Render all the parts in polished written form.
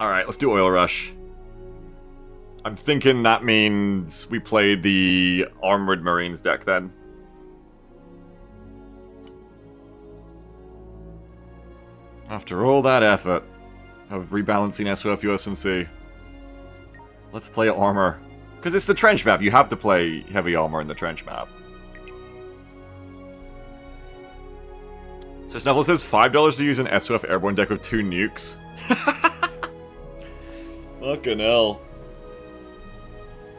Alright, let's do Oil Rush. I'm thinking that means we play the Armored Marines deck then. After all that effort of rebalancing SOF USMC, let's play armor. Because it's the trench map, you have to play heavy armor in the trench map. So Snuffle says $5 to use an SOF airborne deck with 2 nukes. Fucking hell.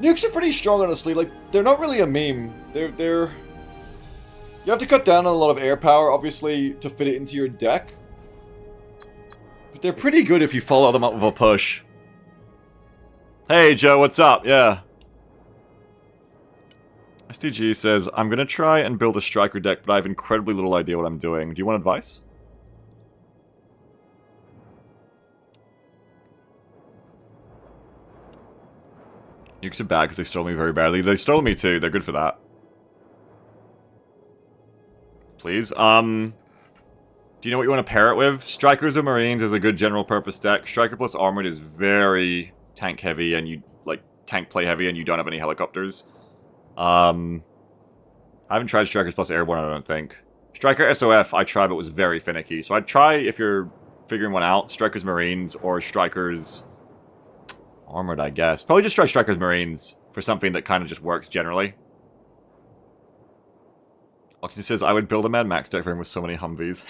Nukes are pretty strong, honestly. Like, they're not really a meme. They're... You have to cut down on a lot of air power, obviously, to fit it into your deck. But they're pretty good if you follow them up with a push. Hey, Joe, what's up? Yeah. STG says, I'm gonna try and build a striker deck, but I have incredibly little idea what I'm doing. Do you want advice? Nukes are bad because they stole me very badly. They stole me too. They're good for that. Please. Do you know what you want to pair it with? Strikers or Marines is a good general purpose deck. Striker plus Armored is very tank heavy and you, like, tank play heavy and you don't have any helicopters. I haven't tried Strikers plus Airborne, I don't think. Striker SOF, I tried, but was very finicky. So I'd try, if you're figuring one out, Strikers Marines or Strikers Armored, I guess. Probably just try Strikers Marines for something that kind of just works generally. Oxy says, I would build a Mad Max deck for him with so many Humvees.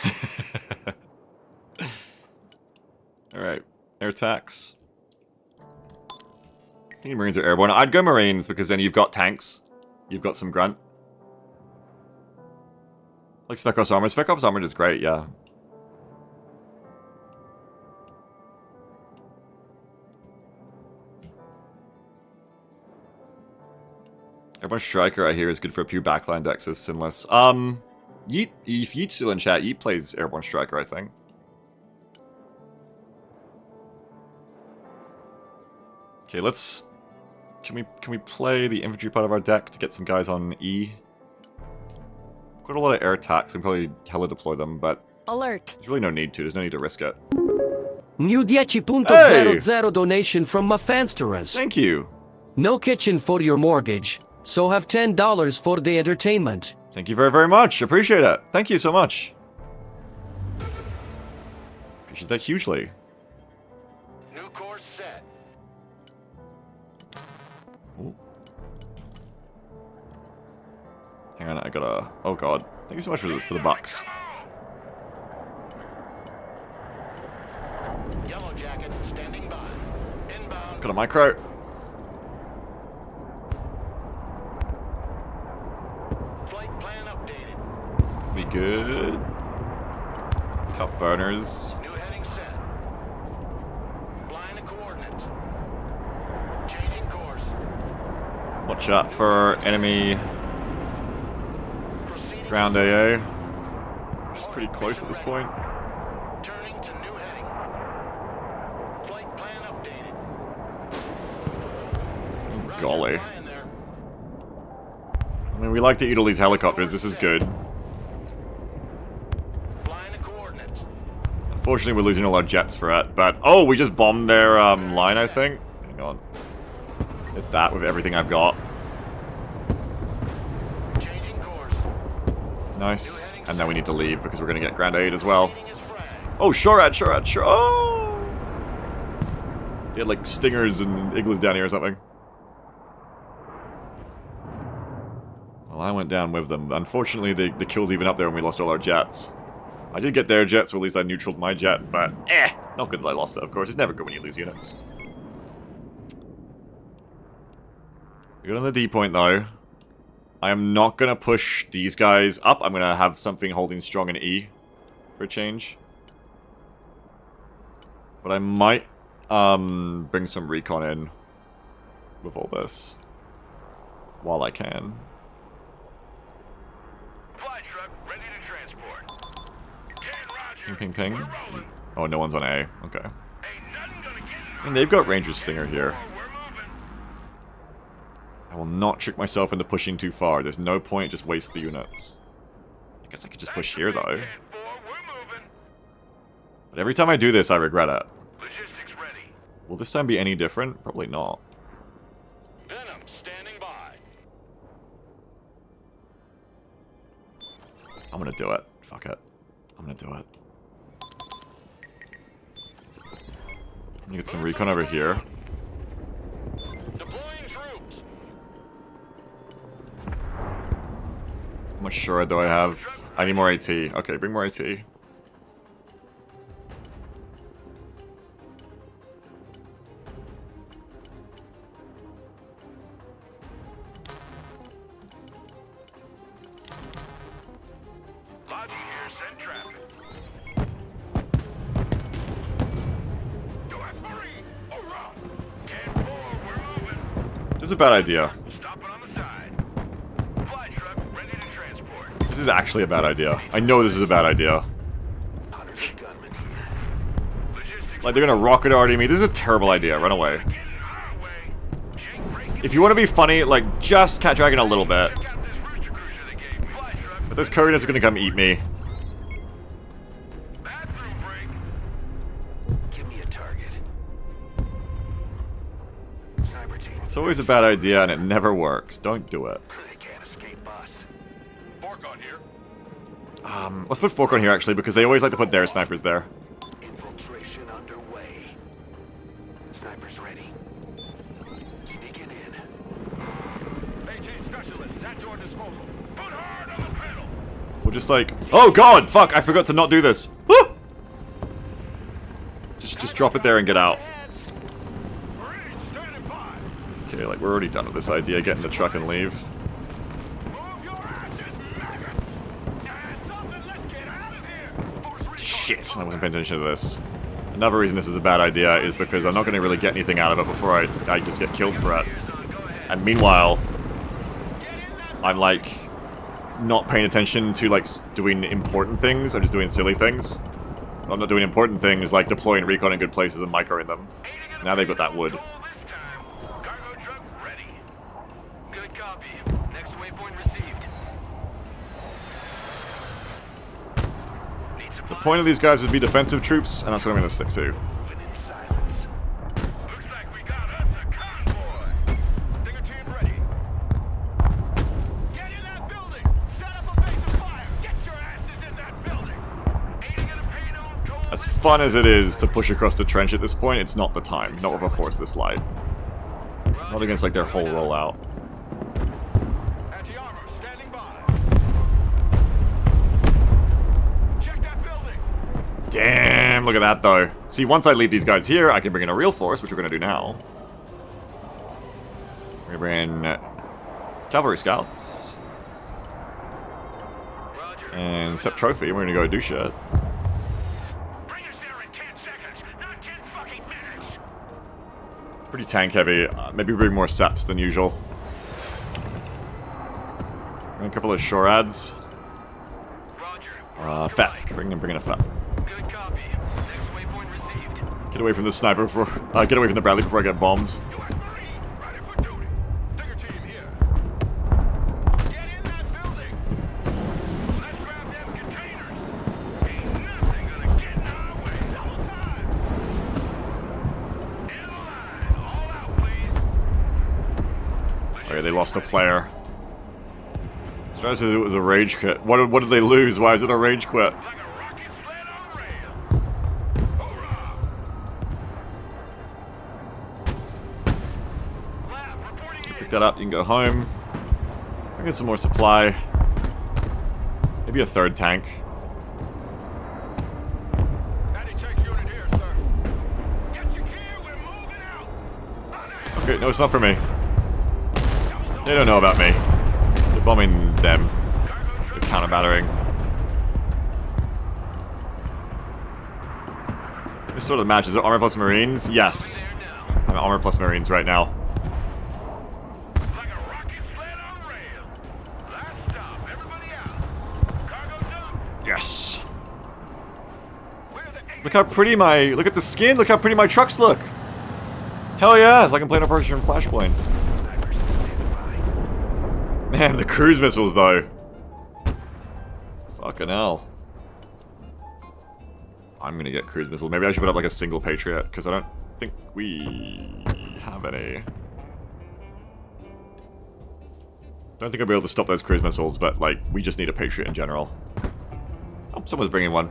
Alright, air attacks. I think Marines are airborne. I'd go Marines because then you've got tanks. You've got some grunt. Like Spec Ops Armored. Spec Ops Armored is great, yeah. Airborne Striker, I hear, is good for a few backline decks as Sinless. Yeet, if Yeet's still in chat, Yeet plays Airborne Striker, I think. Okay, let's... Can we play the infantry part of our deck to get some guys on E? We've got a lot of air attacks, we can probably hella deploy them, but... Alert. There's really no need to, there's no need to risk it. New 10.00 donation from Mafansteras. Thank you! No kitchen for your mortgage, so have $10 for the entertainment. Thank you very, very much. Appreciate it. Thank you so much. Appreciate that hugely. New course set. Ooh. Hang on, I gotta... Oh god. Thank you so much for the bucks. Yellow Jacket standing by. Inbound. Got a micro. Be good. Cup burners. New heading set. Flying the coordinates. Changing course. Watch out for enemy Proceeding. ground AA. Which is pretty close at this point. Turning to new heading. Flight plan updated. Oh, golly. Flying there. I mean, we like to eat all these helicopters. This is good. Unfortunately, we're losing all our jets for it, but... Oh, we just bombed their line, I think. Hang on. Hit that with everything I've got. Changing course. Nice. And then we need to leave because we're going to get Grand Aid as well. Oh, Shorad, Shorad, Shorad. Oh! He had like stingers and igloos down here or something. Well, I went down with them. Unfortunately, the kills even up there when we lost all our jets. I did get their jet, so at least I neutraled my jet, but not good that I lost it, of course. It's never good when you lose units. Good on the D point, though. I am not going to push these guys up. I'm going to have something holding strong in E for a change. But I might bring some recon in with all this while I can. Ping, ping, ping. Oh, no one's on A. Okay. I mean, they've got Ranger Stinger here. I will not trick myself into pushing too far. There's no point, just waste the units. I guess I could just push here, though. But every time I do this, I regret it. Will this time be any different? Probably not. Venom standing by. I'm gonna do it. Fuck it. I'm gonna do it. I'm gonna get some recon over here. Deploying troops. How much Shura do I have? I need more AT. Okay, bring more AT. Logic here, send traffic. US Marine, hoorah! 10-4, we're moving. This is a bad idea. Stopping on the side. Fly truck ready to transport. This is actually a bad idea. I know this is a bad idea. Hundreds of gunmen here. Logistics. Like, they're gonna rocket already me. This is a terrible idea. Run away. Get in our way. Jake breaking. If you want to be funny, like, just Cat Dragon a little bit. Check out this rooster cruiser they gave me. Fly truck. But this Courier is gonna come eat me. Bathroom break. Give me a target. Sniper team. It's always a bad idea and it never works. Don't do it. They can't escape us. Fork on here. Let's put Fork on here, actually, because they always like to put their snipers there. Infiltration underway. Snipers ready. Sneaking in. AT specialists at your disposal. Put hard on the pedal. We'll just like... Oh, God! Fuck! I forgot to not do this. Woo! Just drop it there and get out. Marines standing by. Okay, like, we're already done with this idea. Get in the truck and leave. Move your asses, maggots. Something, let's get out of here. Force recon. Shit! I wasn't paying attention to this. Another reason this is a bad idea is because I'm not going to really get anything out of it before I just get killed for it. And meanwhile, I'm like not paying attention to like doing important things. I'm just doing silly things. I'm not doing important things like deploying recon in good places and microing them. Now they've got that wood. Cargo truck ready. Good copy. Next waypoint received. Need The supplies. point of these guys would be defensive troops, and that's what I'm going to stick to. Moving in silence. Looks like we got us a convoy. Dinger team ready. Get in that building. Set up a base of fire. Get your asses in that building. Aiding and abetting on coalition. As fun as it is to push across the trench at this point, it's not the time. Not with a force this light. Not against like their whole rollout. Anti-armor standing by. Check that building. Damn, look at that though. See, once I leave these guys here, I can bring in a real force, which we're going to do now. We're going to bring in cavalry scouts. Roger. And Sept Trophy, and we're going to go do shit. Bring us there in 10 seconds, not 10 fucking minutes. Pretty tank heavy. Maybe bring more Seps than usual. Bring a couple of Shorads. Roger. Fep. Bring in a Fep. Good copy. Next waypoint received. Get away from the sniper before... get away from the Bradley before I get bombed. US Marine, ready for duty. Digger team here. Get in that building. Let's grab them containers. Ain't nothing gonna get in our way. Double time. In the line. All out, please. Okay, they lost a player. Strauss says it was a rage quit. What did they lose? Why is it a rage quit? Like a rocket sled on rail. Hoorah! Lab reporting in. Pick that up, you can go home. Bring in some more supply. Maybe a third tank. Anti-tank unit here, sir. Get your gear, we're moving out. On ahead. Okay, no, it's not for me. They don't know about me. They're bombing them. They're counter-battering. This sort of match. Is it Armor plus Marines? Yes. I'm Armor plus Marines right now. Like a rocket sled on rail. Last stop, everybody out. Cargo done. Yes. Where the eight? Look how pretty my... Look at the skin. Look how pretty my trucks look. Hell yeah. It's like I'm playing Operation Flashpoint. Snipers standing by. Man, the cruise missiles, though. Fucking hell. I'm gonna get cruise missiles. Maybe I should put up like a single Patriot, because I don't think we have any. Don't think I'll be able to stop those cruise missiles, but like, we just need a Patriot in general. Oh, someone's bringing one.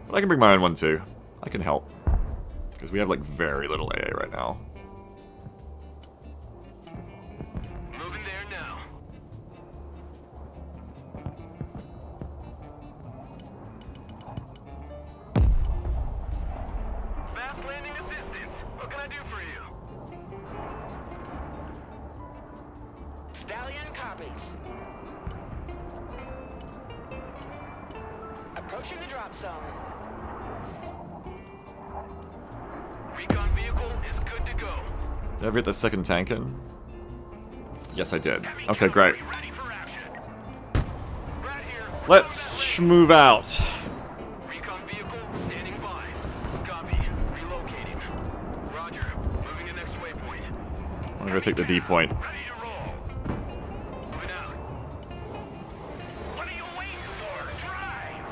But I can bring my own one too. I can help. Because we have like very little AA right now. Moving there now. Fast landing assistance. What can I do for you? Stallion copies. Approaching the drop zone. Recon vehicle is good to go. Did I ever get the second tank in? Yes, I did. Okay, great. Ready for action. Right here. Let's move out. Recon vehicle standing by. Copy. Relocating. Roger. Moving to next waypoint. I'm gonna go take the D point. Ready to roll. Moving out. What are you waiting for? Drive!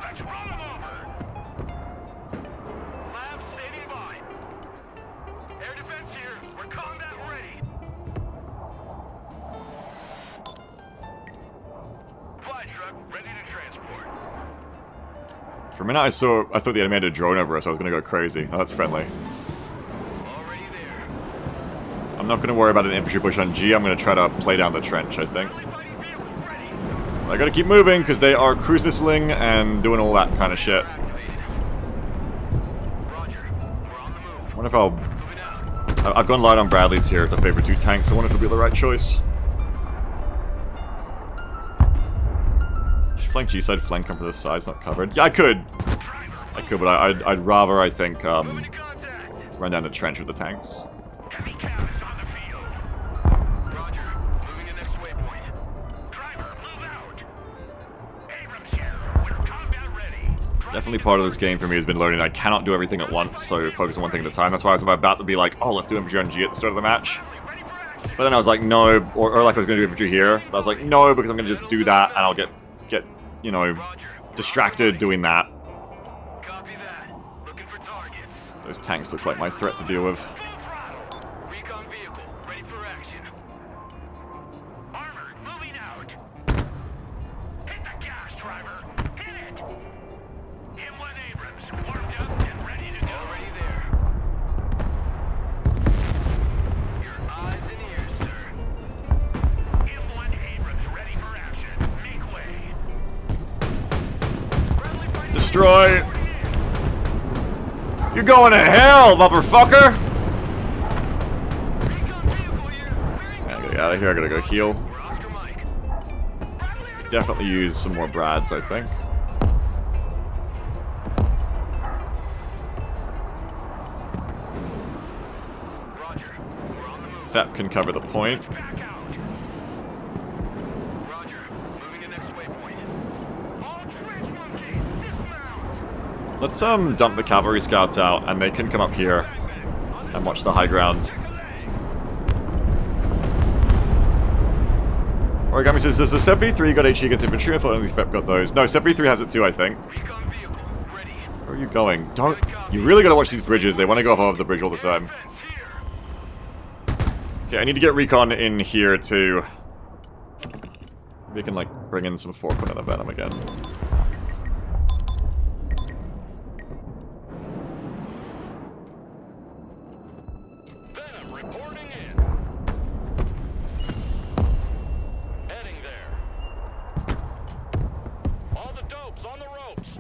Let's run them over! Lab standing by. Air defense here. We're combat ready. Fly truck ready to transport. For a minute, I thought the enemy had a drone over us. I was gonna go crazy. Oh, that's friendly. Already there. I'm not gonna worry about an infantry push on G. I'm gonna try to play down the trench, I think. Friendly fighting vehicles ready. I gotta keep moving because they are cruise missiling and doing all that kind of shit. Activated. Roger. We're on the move. I wonder if I'll... Moving out. I've gone light on Bradley's here to favor 2 tanks. I wonder if it'll be the right choice. Should flank G side, flank come from this side. It's not covered. Yeah, I could. I could, but I'd rather, I think, Moving to contact. run down the trench with the tanks. Heavy cab is on the field. Roger. Moving to next waypoint. Driver, move out. Abrams here. We're combat ready. Definitely part of this game for me has been learning I cannot do everything at once, so focus on one thing at a time. That's why I was about to be like, oh, let's do infantry on G at the start of the match. Ready for action. But then I was like, no, or like I was going to do infantry here. But I was like, no, because I'm going to just do that, and I'll get you know, Roger. distracted doing that. Copy that. Looking for targets. Those tanks look like my threat to deal with. Full throttle. Recon vehicle ready for action. Armored moving out. Hit the gas, driver. Hit it. M1 Abrams warmed up and ready to go. Already there. Your eyes and ears, sir. M1 Abrams ready for action. Make way. Friendly fighting Destroy! You're going to hell, motherfucker! recon vehicle here. I gotta get out of here, I gotta go heal. We're Oscar Mike. Bradley, Definitely use some more Brads, I think. Roger. We're on the move. Fep can cover the point. Back out. Roger. Moving to next waypoint. All trench monkeys, dismount. Let's dump the cavalry scouts out, and they can come up here and watch the high ground. Origami says, does the 7v3 got HE against infantry? I thought only Fep got those. No, 7v3 has it too, I think. Recon vehicle ready. Where are you going? Don't... You really gotta watch these bridges. They want to go up above the bridge all the time. Fence here. Okay, I need to get recon in here too. Maybe I can, like, bring in some Forkman and a Venom again. Venom reporting in. Heading there. All the dopes on the ropes.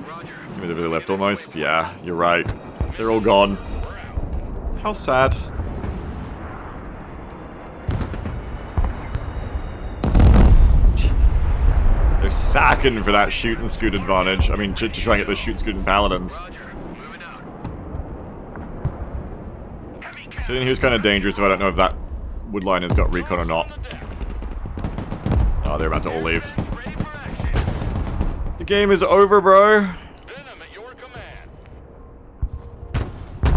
Roger. Give me the really left almost. Yeah, you're right. They're all gone. We're out. How sad. They're sacking for that shoot and scoot advantage. I mean, to try and get those shoot, scoot, and paladins. Roger. Moving out. Heavy cab. Sitting here is kind of dangerous if I don't know if that wood line has got recon or not. Oh, they're about to all leave. Ready for action. The game is over, bro. Venom at your command.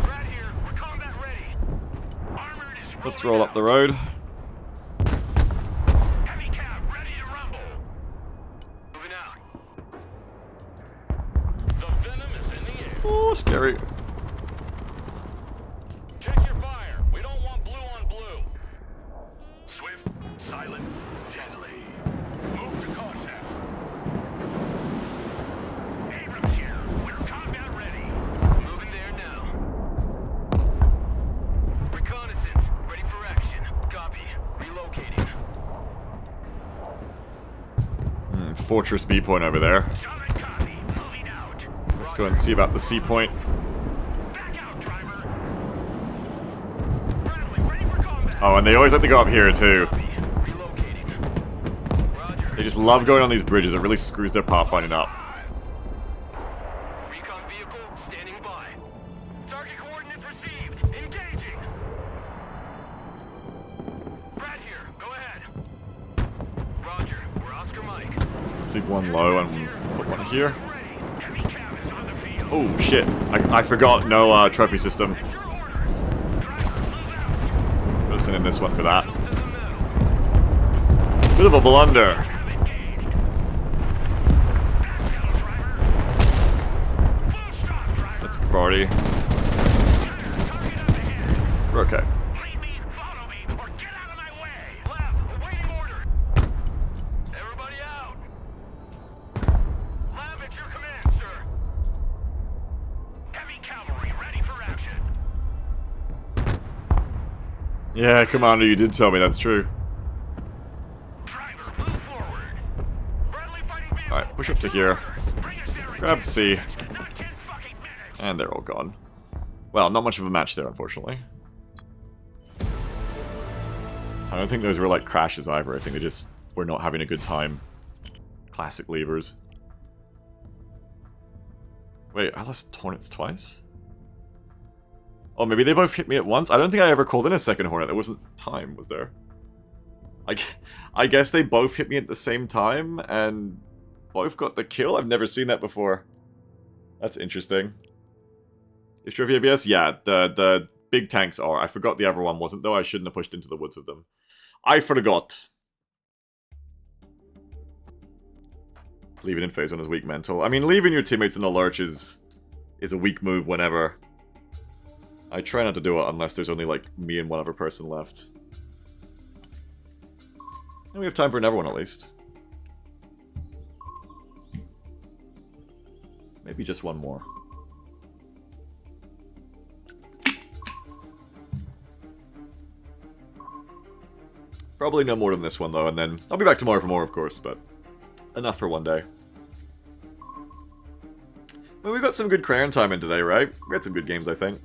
Right here. We're combat ready. Armored is Let's rolling roll up the road. out. Heavy cab ready to rumble. Moving out. The Venom is in the air. Oh, scary. Check your fire. We don't want blue on blue. Swift, silent, deadly. Move to contact. Abrams here. We're combat ready. Moving there now. Reconnaissance. Ready for action. Copy. Relocating. Fortress B point over there. Solid copy. Moving out. Let's go and see about the C point. Back out, driver. Bradley, ready for combat. Oh, and they always like to go up here too. Copy. Relocating. Roger. They just love going on these bridges. It really screws their pathfinding up. Recon vehicle standing by. Target coordinates received. Engaging. Brad here. Go ahead. Roger. We're Oscar Mike. Leave one low and put one here. Ready. Heavy cav is on the field. Oh shit! I forgot no trophy system. Your orders. Driver, move out. Gotta send in this one for that. To the middle. Bit of a blunder. Have engaged. Back down, driver. Full stop, driver. That's Vardy. Target up ahead. We're okay. Lead me, follow me, or get out of my way! Left, awaiting order! Everybody out! Lab at your command, sir! Heavy cavalry ready for action! Yeah, Commander, you did tell me that's true. Driver, move forward! Friendly fighting vehicle! Alright, push up to here. Bring us there in Grab C. not 10 fucking minutes! And they're all gone. Well, not much of a match there, unfortunately. I don't think those were like crashes either. I think they just were not having a good time. Classic levers. Wait, I lost Hornets twice? Oh, maybe they both hit me at once? I don't think I ever called in a second Hornet. There wasn't time, was there? I guess they both hit me at the same time and both got the kill? I've never seen that before. That's interesting. Is Trophy ABS? Yeah, the big tanks are. I forgot the other one wasn't, though. I shouldn't have pushed into the woods with them. I forgot. Leaving in phase 1 is weak mental. I mean, leaving your teammates in the lurch is a weak move whenever. I try not to do it unless there's only, like, me and one other person left. And we have time for another one, at least. Maybe just one more. Probably no more than this one, though, and then I'll be back tomorrow for more, of course, but enough for one day. Well, we got some good crayon time in today, right? We had some good games, I think.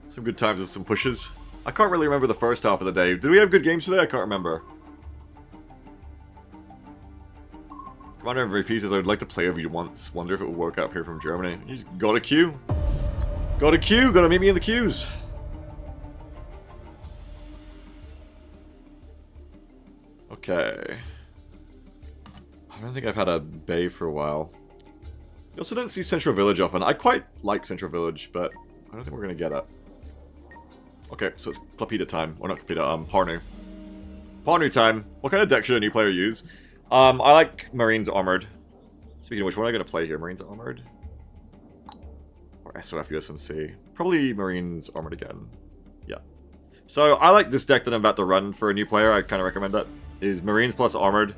Some good times with some pushes. I can't really remember the first half of the day. Did we have good games today? I can't remember. Commander MVP says, I would like to play with you once. Wonder if it will work out here from Germany. You just got a queue. Got a queue. Gotta meet me in the queues. Okay. I don't think I've had a bay for a while. You also don't see Central Village often. I quite like Central Village, but I don't think we're gonna get it. Okay, so it's Klapida time. Or not Klapida, Parnu. Parnu time. What kind of deck should a new player use? I like Marines Armored. Speaking of which, what am I gonna play here? Marines Armored? Or SOF USMC? Probably Marines Armored again. Yeah. So I like this deck that I'm about to run for a new player. I kind of recommend that. Is Marines plus Armored.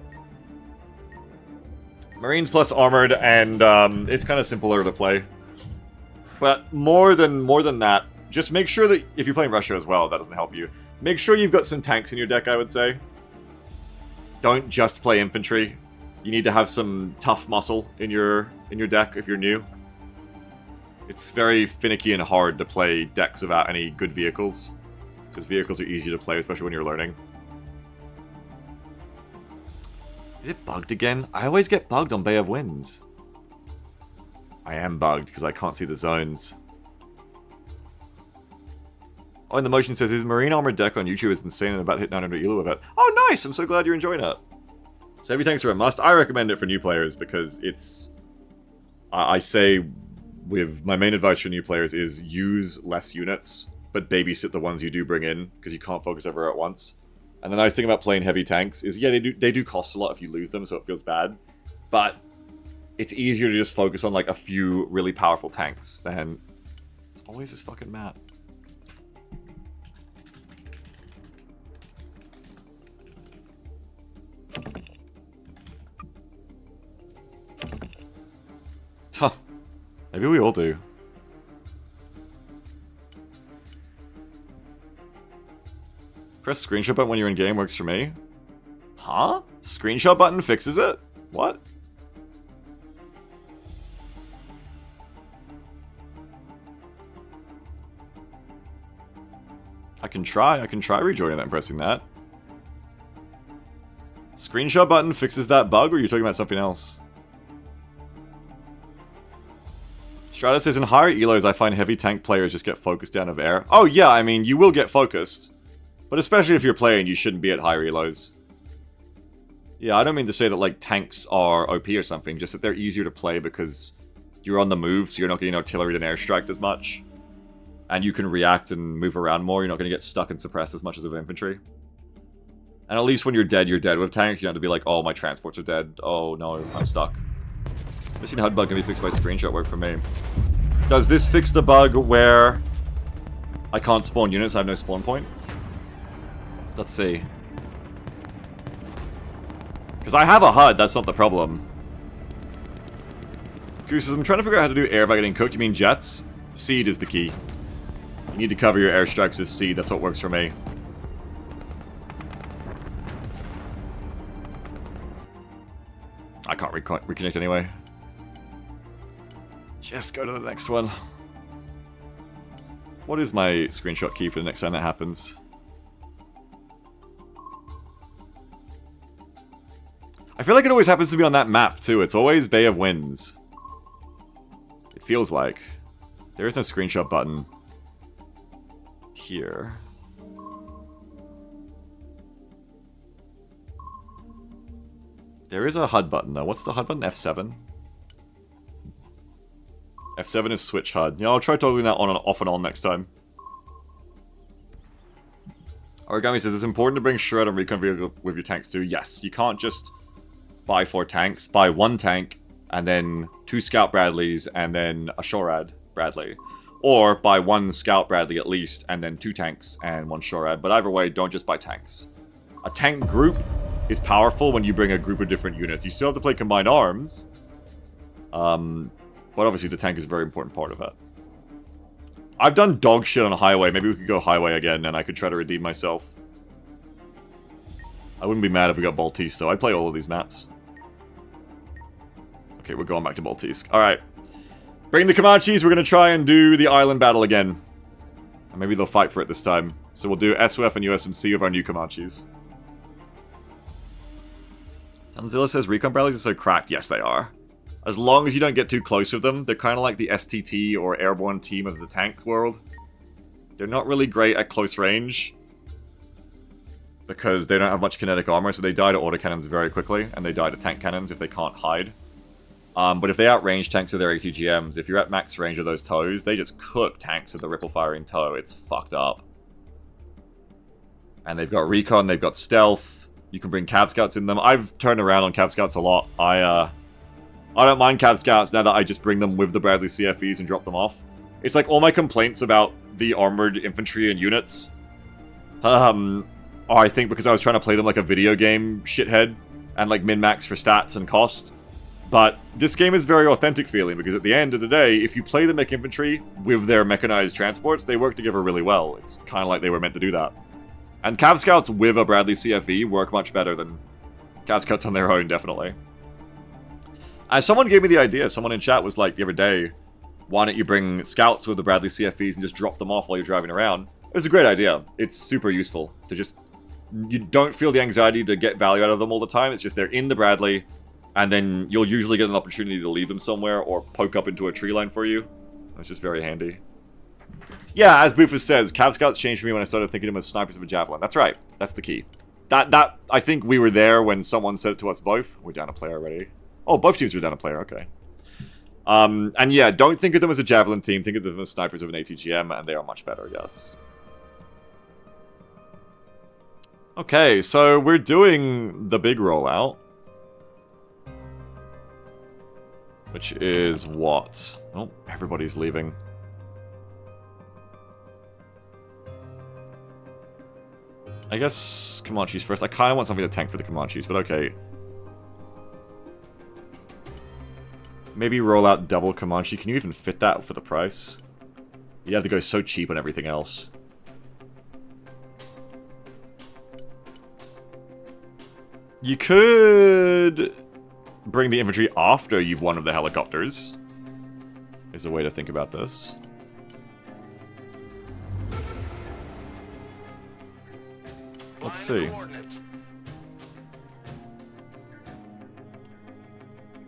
Marines plus Armored, and it's kind of simpler to play. But more than that, just make sure that if you're playing Russia as well, that doesn't help you. Make sure you've got some tanks in your deck, I would say. Don't just play infantry. You need to have some tough muscle in your deck if you're new. It's very finicky and hard to play decks without any good vehicles. Because vehicles are easy to play, especially when you're learning. Is it bugged again? I always get bugged on Bay of Winds. I am bugged because I can't see the zones. Oh, and the motion says, his Marine Armored deck on YouTube is insane and about to hit 900 elo with it. Oh, nice! I'm so glad you're enjoying it. So heavy tanks are a must. I recommend it for new players because it's... I say with my main advice for new players is use less units, but babysit the ones you do bring in because you can't focus everywhere at once. And the nice thing about playing heavy tanks is, yeah, they do cost a lot if you lose them, so it feels bad. But it's easier to just focus on like a few really powerful tanks than it's always this fucking map. Huh. Maybe we all do. Press screenshot button when you're in game works for me. Huh? Screenshot button fixes it? What? I can try rejoining that and pressing that. Screenshot button fixes that bug, or are you talking about something else? Strata says, in higher elos, I find heavy tank players just get focused down of air. Oh yeah, I mean, you will get focused. But especially if you're playing, you shouldn't be at higher elos. Yeah, I don't mean to say that, like, tanks are OP or something, just that they're easier to play because you're on the move, so you're not getting artillery and airstriked as much. And you can react and move around more, you're not going to get stuck and suppressed as much as with infantry. And at least when you're dead with tanks. You don't have to be like, oh, my transports are dead. Oh, no, I'm stuck. Missing HUD bug can be fixed by screenshot work for me. Does this fix the bug where I can't spawn units, I have no spawn point? Let's see. Because I have a HUD, that's not the problem. Goose says, I'm trying to figure out how to do air by getting cooked. You mean jets? Seed is the key. You need to cover your airstrikes with seed, that's what works for me. I can't reconnect anyway. Just go to the next one. What is my screenshot key for the next time that happens? I feel like it always happens to be on that map too. It's always Bay of Winds. It feels like. There is no screenshot button here. There is a HUD button though. What's the HUD button? F7? F7 is switch HUD. Yeah, I'll try toggling that on and off and on next time. Origami says, it's important to bring shred and recon vehicle with your tanks too. Yes, you can't just buy 4 tanks. Buy 1 tank, and then 2 Scout Bradleys, and then a Shorad Bradley. Or buy 1 Scout Bradley at least, and then 2 tanks and 1 Shorad. But either way, don't just buy tanks. A tank group is powerful when you bring a group of different units. You still have to play combined arms. But obviously the tank is a very important part of it. I've done dog shit on highway. Maybe we could go highway again and I could try to redeem myself. I wouldn't be mad if we got Baltiste though. I'd play all of these maps. Okay, we're going back to Baltiste. Alright. Bring the Comanches. We're going to try and do the island battle again. And maybe they'll fight for it this time. So we'll do SOF and USMC of our new Comanches. Tanzilla says recon Bradleys are so cracked. Yes, they are. As long as you don't get too close with them, they're kind of like the STT or airborne team of the tank world. They're not really great at close range because they don't have much kinetic armor, so they die to autocannons very quickly, and they die to tank cannons if they can't hide. But if they outrange tanks with their ATGMs, if you're at max range of those tows, they just cook tanks with the ripple-firing tow. It's fucked up. And they've got recon, they've got stealth. You can bring Cav Scouts in them. I've turned around on Cav Scouts a lot. I don't mind Cav Scouts now that I just bring them with the Bradley CFEs and drop them off. It's like all my complaints about the armored infantry and units are, I think, because I was trying to play them like a video game shithead and like min-max for stats and cost. But this game is very authentic feeling because at the end of the day, if you play the mech infantry with their mechanized transports, they work together really well. It's kind of like they were meant to do that. And Cav Scouts with a Bradley CFE work much better than Cav Scouts on their own, definitely. As someone gave me the idea, someone in chat was like the other day, why don't you bring Scouts with the Bradley CFEs and just drop them off while you're driving around? It was a great idea. It's super useful to just... You don't feel the anxiety to get value out of them all the time. It's just they're in the Bradley, and then you'll usually get an opportunity to leave them somewhere or poke up into a tree line for you. It's just very handy. Yeah, as Boofus says, Cav Scouts changed for me when I started thinking of them as snipers of a javelin. That's right. That's the key. That I think we were there when someone said it to us both. We're down a player already. Oh, both teams were down a player. Okay. And yeah, don't think of them as a javelin team. Think of them as snipers of an ATGM, and they are much better, yes. Okay, so we're doing the big rollout. Which is what? Oh, everybody's leaving. I guess Comanches first. I kind of want something to tank for the Comanches, but okay. Maybe roll out double Comanche. Can you even fit that for the price? You have to go so cheap on everything else. You could bring the infantry after you've won of the helicopters. Is a way to think about this. Let's see.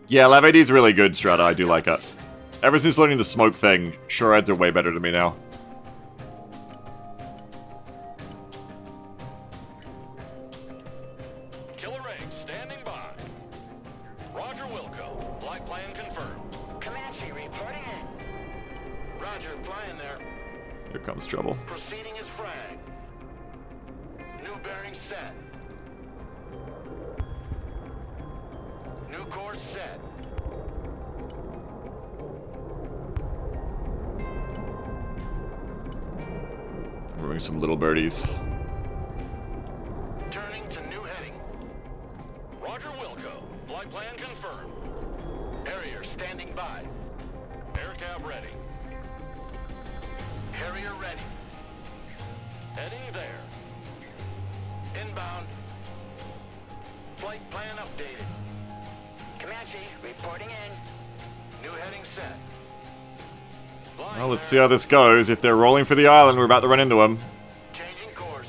Yeah, Levadi's really good, Strata. I do like it. Ever since learning the smoke thing, Shorheads are way better to me now. Killer egg standing by. Roger Wilco. Flight plan confirmed. Comanche reporting in. Roger, flying there. Here comes trouble. Proceeding as frag. New bearing set. New course set. We're doing some little birdies. Turning to new heading. Roger Wilco. Flight plan confirmed. Harrier standing by. Aircab ready. Harrier ready. Heading there. Inbound. Flight plan updated. Comanche reporting in. New heading set. Flying Well, let's there. see how this goes. If they're rolling for the island, we're about to run into them. Changing course.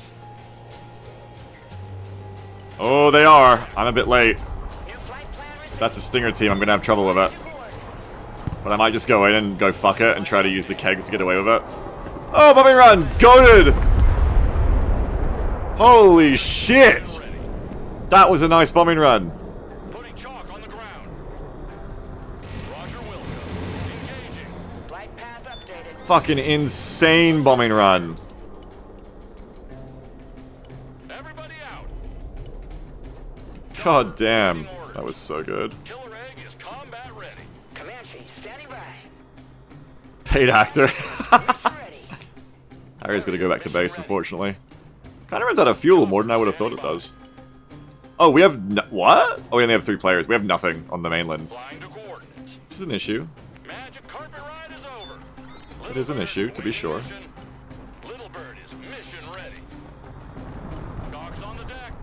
Oh, they are. I'm a bit late. New flight plan If received. that's a Stinger team, I'm going to have trouble with it. But I might just go in and go fuck it and try to use the kegs to get away with it. Oh, bombing run! Goated! Holy shit! Ready. That was a nice bombing run. Putting chalk on the ground. Roger Wilco. Engaging. Flight path updated. Fucking insane bombing run. Everybody out. God damn. That was so good. Killer egg is combat ready. Comanche standing by. Paid actor. Mission ready. Harry's gonna go back to base, unfortunately. Kinda runs out of fuel more than I would have thought it does. Oh, we have what? Oh, we only have 3 players. We have nothing on the mainland. Flying to coordinates. Which is an issue. Magic carpet ride is over. It is an Little issue, Bird to be waiting sure. mission. Little Bird is mission ready. Dogs on the deck.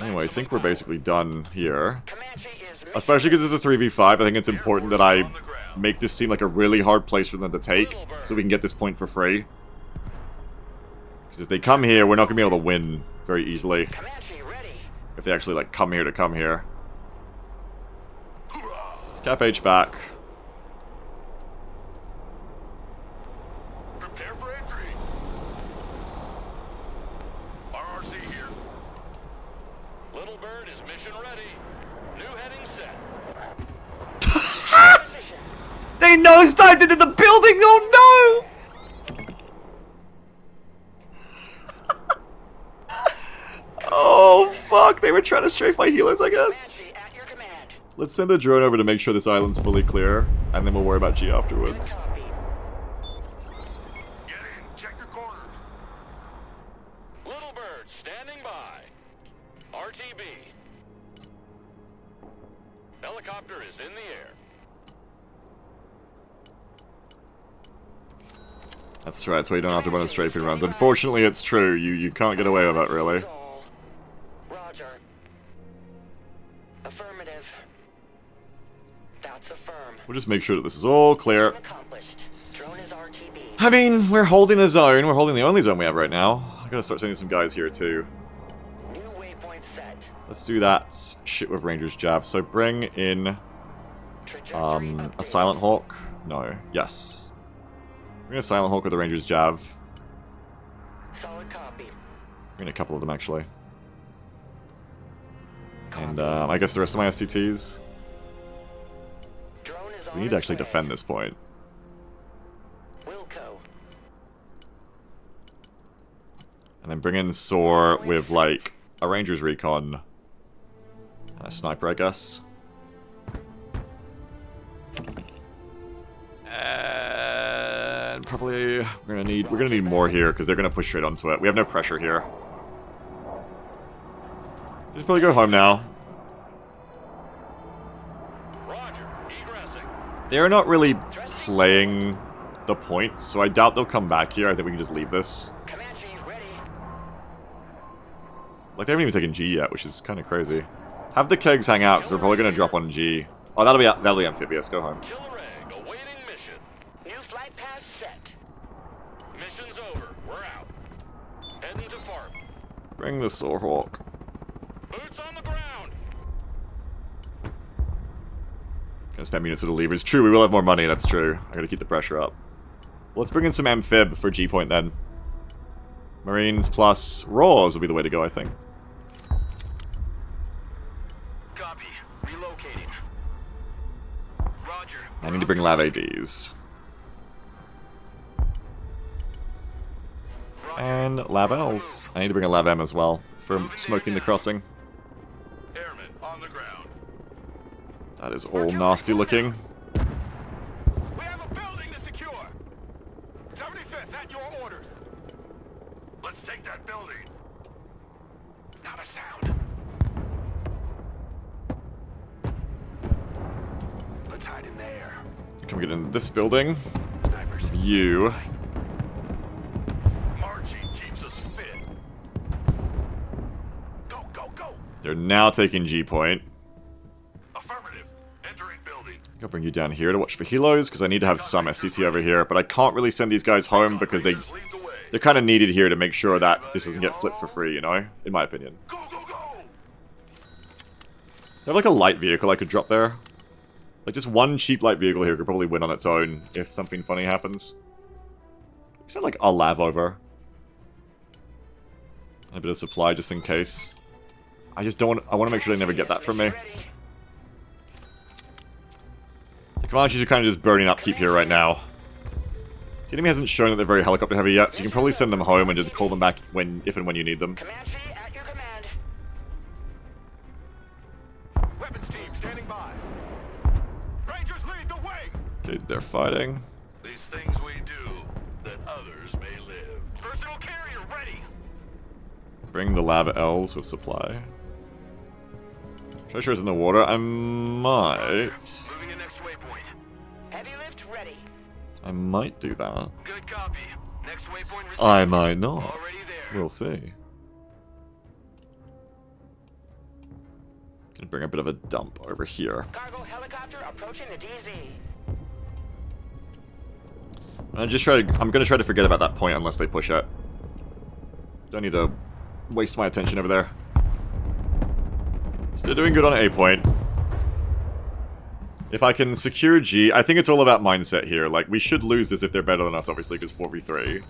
Anyway, I think we're basically done here. Comanche is mission Especially because it's a 3v5, I think it's important that I On the ground. make this seem like a really hard place for them to take, so we can get this point for free. Because if they come here, we're not going to be able to win very easily. Comanche ready. If they actually, like, come here to come here. Let's cap H back. Prepare for entry. RRC here. Little Bird is mission ready. New heading set. Position. They nosedived into the building! Oh no! Oh fuck, they were trying to strafe my healers, I guess. Comanche at your command. Let's send a drone over to make sure this island's fully clear, and then we'll worry about G afterwards. Copy. Get in. Check your corners. Little Bird standing by. RTB. Helicopter is in the air. That's right, so you don't have to run a strafing runs. Unfortunately, it's true. You can't get away with it, really. Control. Roger. Affirmative. That's affirm. We'll just make sure that this is all clear. Accomplished. Drone is RTB. I mean, we're holding a zone. We're holding the only zone we have right now. I gotta start sending some guys here, too. New waypoint set. Let's do that shit with Ranger's Jav. So bring in, Trajectory a updated. Silent Hawk. No, yes. Bring a Silent Hawk with a Ranger's Jav. Solid copy. Bring in a couple of them, actually. And, I guess the rest of my SCTs. Drone is We on need to its actually way. defend this point. Wilco. And then bring in Soar with, like, a Ranger's Recon. And a Sniper, I guess. And probably we're gonna need more here because they're gonna push straight onto it. We have no pressure here. Just probably go home now. Roger. Egressing. They're not really playing the points, so I doubt they'll come back here. I think we can just leave this. Comanche, ready. Like, they haven't even taken G yet, which is kind of crazy. Have the kegs hang out, because we're probably going to drop on G. Oh, that'll be amphibious. Go home. Killerang, awaiting mission. New flight path set. Mission's over. We're out. Heading to farm. Bring the Soarhawk. Boots on the ground. Gonna spam units to the levers. True, we will have more money, that's true. I gotta keep the pressure up. Well, let's bring in some amphib for G point then. Marines plus Raws will be the way to go, I think. Copy. Relocating. Roger. I need to bring Lav ADs. And Lav Ls. I need to bring a Lav M as well for smoking the crossing. Airmen on the ground. That is all nasty looking. We have a building to secure. 75th, at your orders. Let's take that building. Not a sound. Let's hide in there. Can we get into this building? Snipers. View. Marching keeps us fit. Go, go, go. They're now taking G point. Affirmative. Entering building. I'll bring you down here to watch for helos, because I need to have some STT over here, but I can't really send these guys home because Lead the way. they're kind of needed here to make sure that this doesn't get flipped for free, you know? In my opinion. Go, go, go. They have like a light vehicle I could drop there. Like just one cheap light vehicle here could probably win on its own if something funny happens. Send like a Lav over. A bit of supply just in case. I just don't want, I want to make sure they never get that from me. Ready. The Comanches are kind of just burning upkeep here right now. The enemy hasn't shown that they're very helicopter heavy yet, so you can probably send them home and just call them back when, if and when you need them. Comanche, at your command. Weapons team standing by. Rangers lead the way. Okay, they're fighting. These things we do that others may live. Personal carrier ready. Bring the Lav Ls with supply. Treasure's in the water. I might... Moving to next waypoint. Heavy lift ready. I might do that. Good copy. Next waypoint received. I might not. Already there. We'll see. Gonna bring a bit of a dump over here. Cargo helicopter approaching the DZ. I'm gonna try to forget about that point unless they push it. Don't need to waste my attention over there. Still doing good on A point. If I can secure G, I think it's all about mindset here. Like, we should lose this if they're better than us, obviously, because 4v3.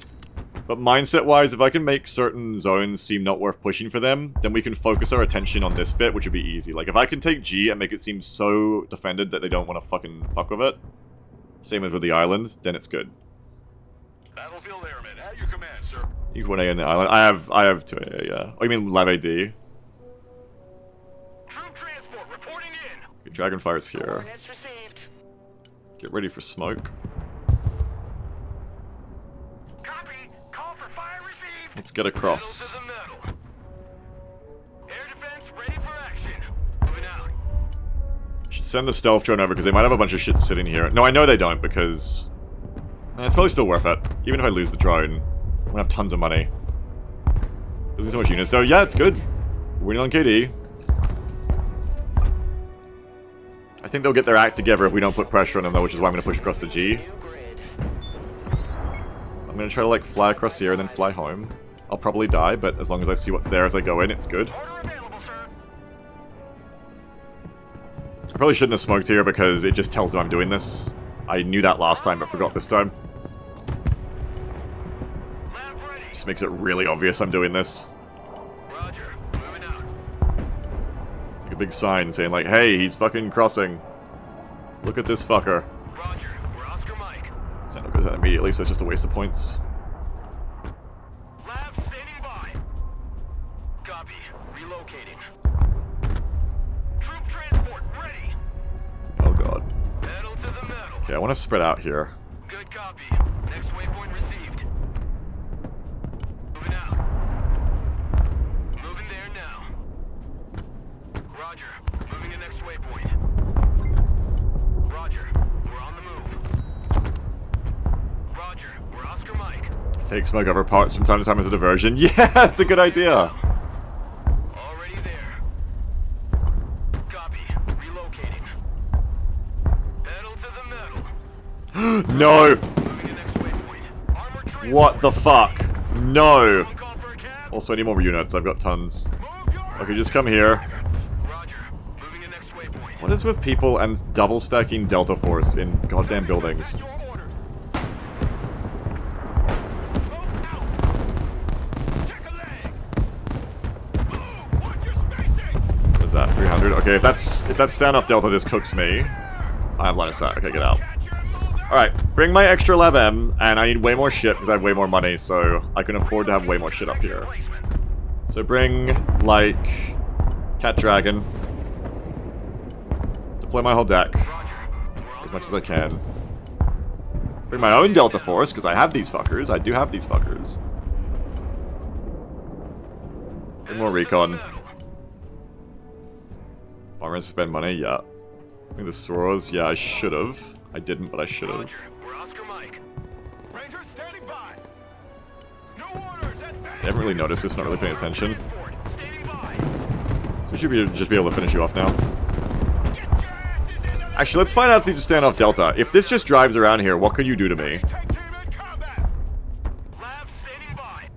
But mindset-wise, if I can make certain zones seem not worth pushing for them, then we can focus our attention on this bit, which would be easy. Like, if I can take G and make it seem so defended that they don't want to fucking fuck with it, same as with the island, then it's good. Battlefield airmen at your command, sir. You can 1A in the island. I have 2A, yeah. Oh, you mean Lav AD? Troop transport reporting in. Okay, Dragonfire's here. Coordinates received. Get ready for smoke. Copy. Call for fire received. Let's get across. Pedal to the metal. Air defense ready for action. Moving out. Should send the stealth drone over because they might have a bunch of shit sitting here. No, I know they don't because... it's probably still worth it. Even if I lose the drone, I'm gonna have tons of money. Losing so much units. So yeah, it's good. We're winning on KD. I think they'll get their act together if we don't put pressure on them though, which is why I'm gonna push across the G. New grid. I'm gonna try to like fly across here and then fly home. I'll probably die, but as long as I see what's there as I go in, it's good. Order available, sir. I probably shouldn't have smoked here because it just tells them I'm doing this. I knew that last time, but forgot this time. Lab ready. Just makes it really obvious I'm doing this. Roger. Moving out. It's like a big sign saying like, hey, he's fucking crossing. Look at this fucker. Roger. We're Oscar Mike. Sentinel goes out immediately, so it's just a waste of points. Lab standing by. Copy. Relocating. Troop transport ready. Oh god. Pedal to the metal. Okay, I want to spread out here. Good copy. Next waypoint received. Moving out. Moving there now. Roger. Moving to next waypoint. Roger. We're on the move. Roger. We're Oscar Mike. Fake smoke over parts from time to time as a diversion. Yeah, it's a good idea. Already there. Copy. Relocating. Pedal to the metal. No! Moving to next waypoint. Armor train. What the fuck? No! Phone call for a cab. Also, I need more units. I've got tons. Move your Okay, just come here. Roger. Moving to next waypoint. What is with people and double stacking Delta Force in goddamn buildings? Your orders. Smoke out. Check a leg. Move. Watch your spacing. What is that? 300? Okay, if that's standoff Delta, this cooks me. I have line of sight. Okay, get out. Catch your move out. Alright, bring my extra LevM, and I need way more shit because I have way more money, so I can afford to have way more shit up here. So bring, like, Cat Dragon. Deploy my whole deck as much as I can. Bring my own Delta Force, because I have these fuckers. I do have these fuckers. Bring more recon. Bombers spend money? Yeah. Bring the Soros? Yeah, I should've. I didn't, but I should've. Roger. We're Oscar Mike. Rangers standing by. No orders. I haven't really noticed this, not really paying attention. Standing by. So we should just be able to finish you off now. Get your asses in the Actually, let's find out if these are standoff Delta. If this just drives around here, what can you do to me? tank team in combat. Lab standing by.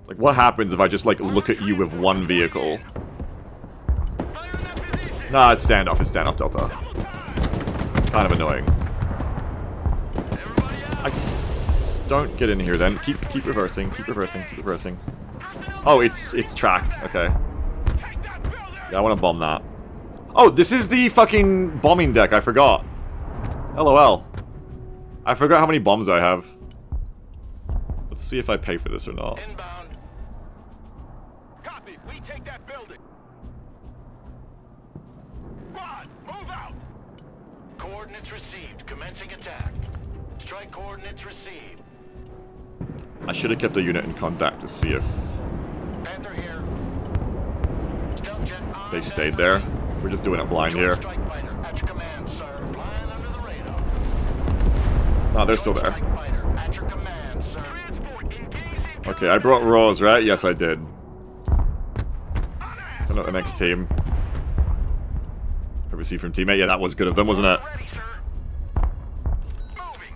Like, what happens if I just, like, look at you with one vehicle? Fire in that position. Nah, it's standoff Delta. Double time. Kind of annoying. Everybody out. Don't get in here then. Keep reversing, keep reversing, keep reversing. Oh, it's tracked. Okay. Take that building. Yeah, I want to bomb that. Oh, this is the fucking bombing deck. I forgot. LOL. I forgot how many bombs I have. Let's see if I pay for this or not. Inbound. Copy. We take that building. Rod, move out. Coordinates received. Commencing attack. Strike coordinates received. I should have kept a unit in contact to see if Panther here. Stealth jet on they stayed there. We're just doing it blind Joint here. Strike fighter at your command, sir. Flying under the radar. No, they're still there. Strike fighter at your command, sir. Transport engaging. Okay, I brought Raws, right? Yes, I did. Send out the next team. Receive from teammate. Yeah, that was good of them, wasn't it? Ready, sir. Moving.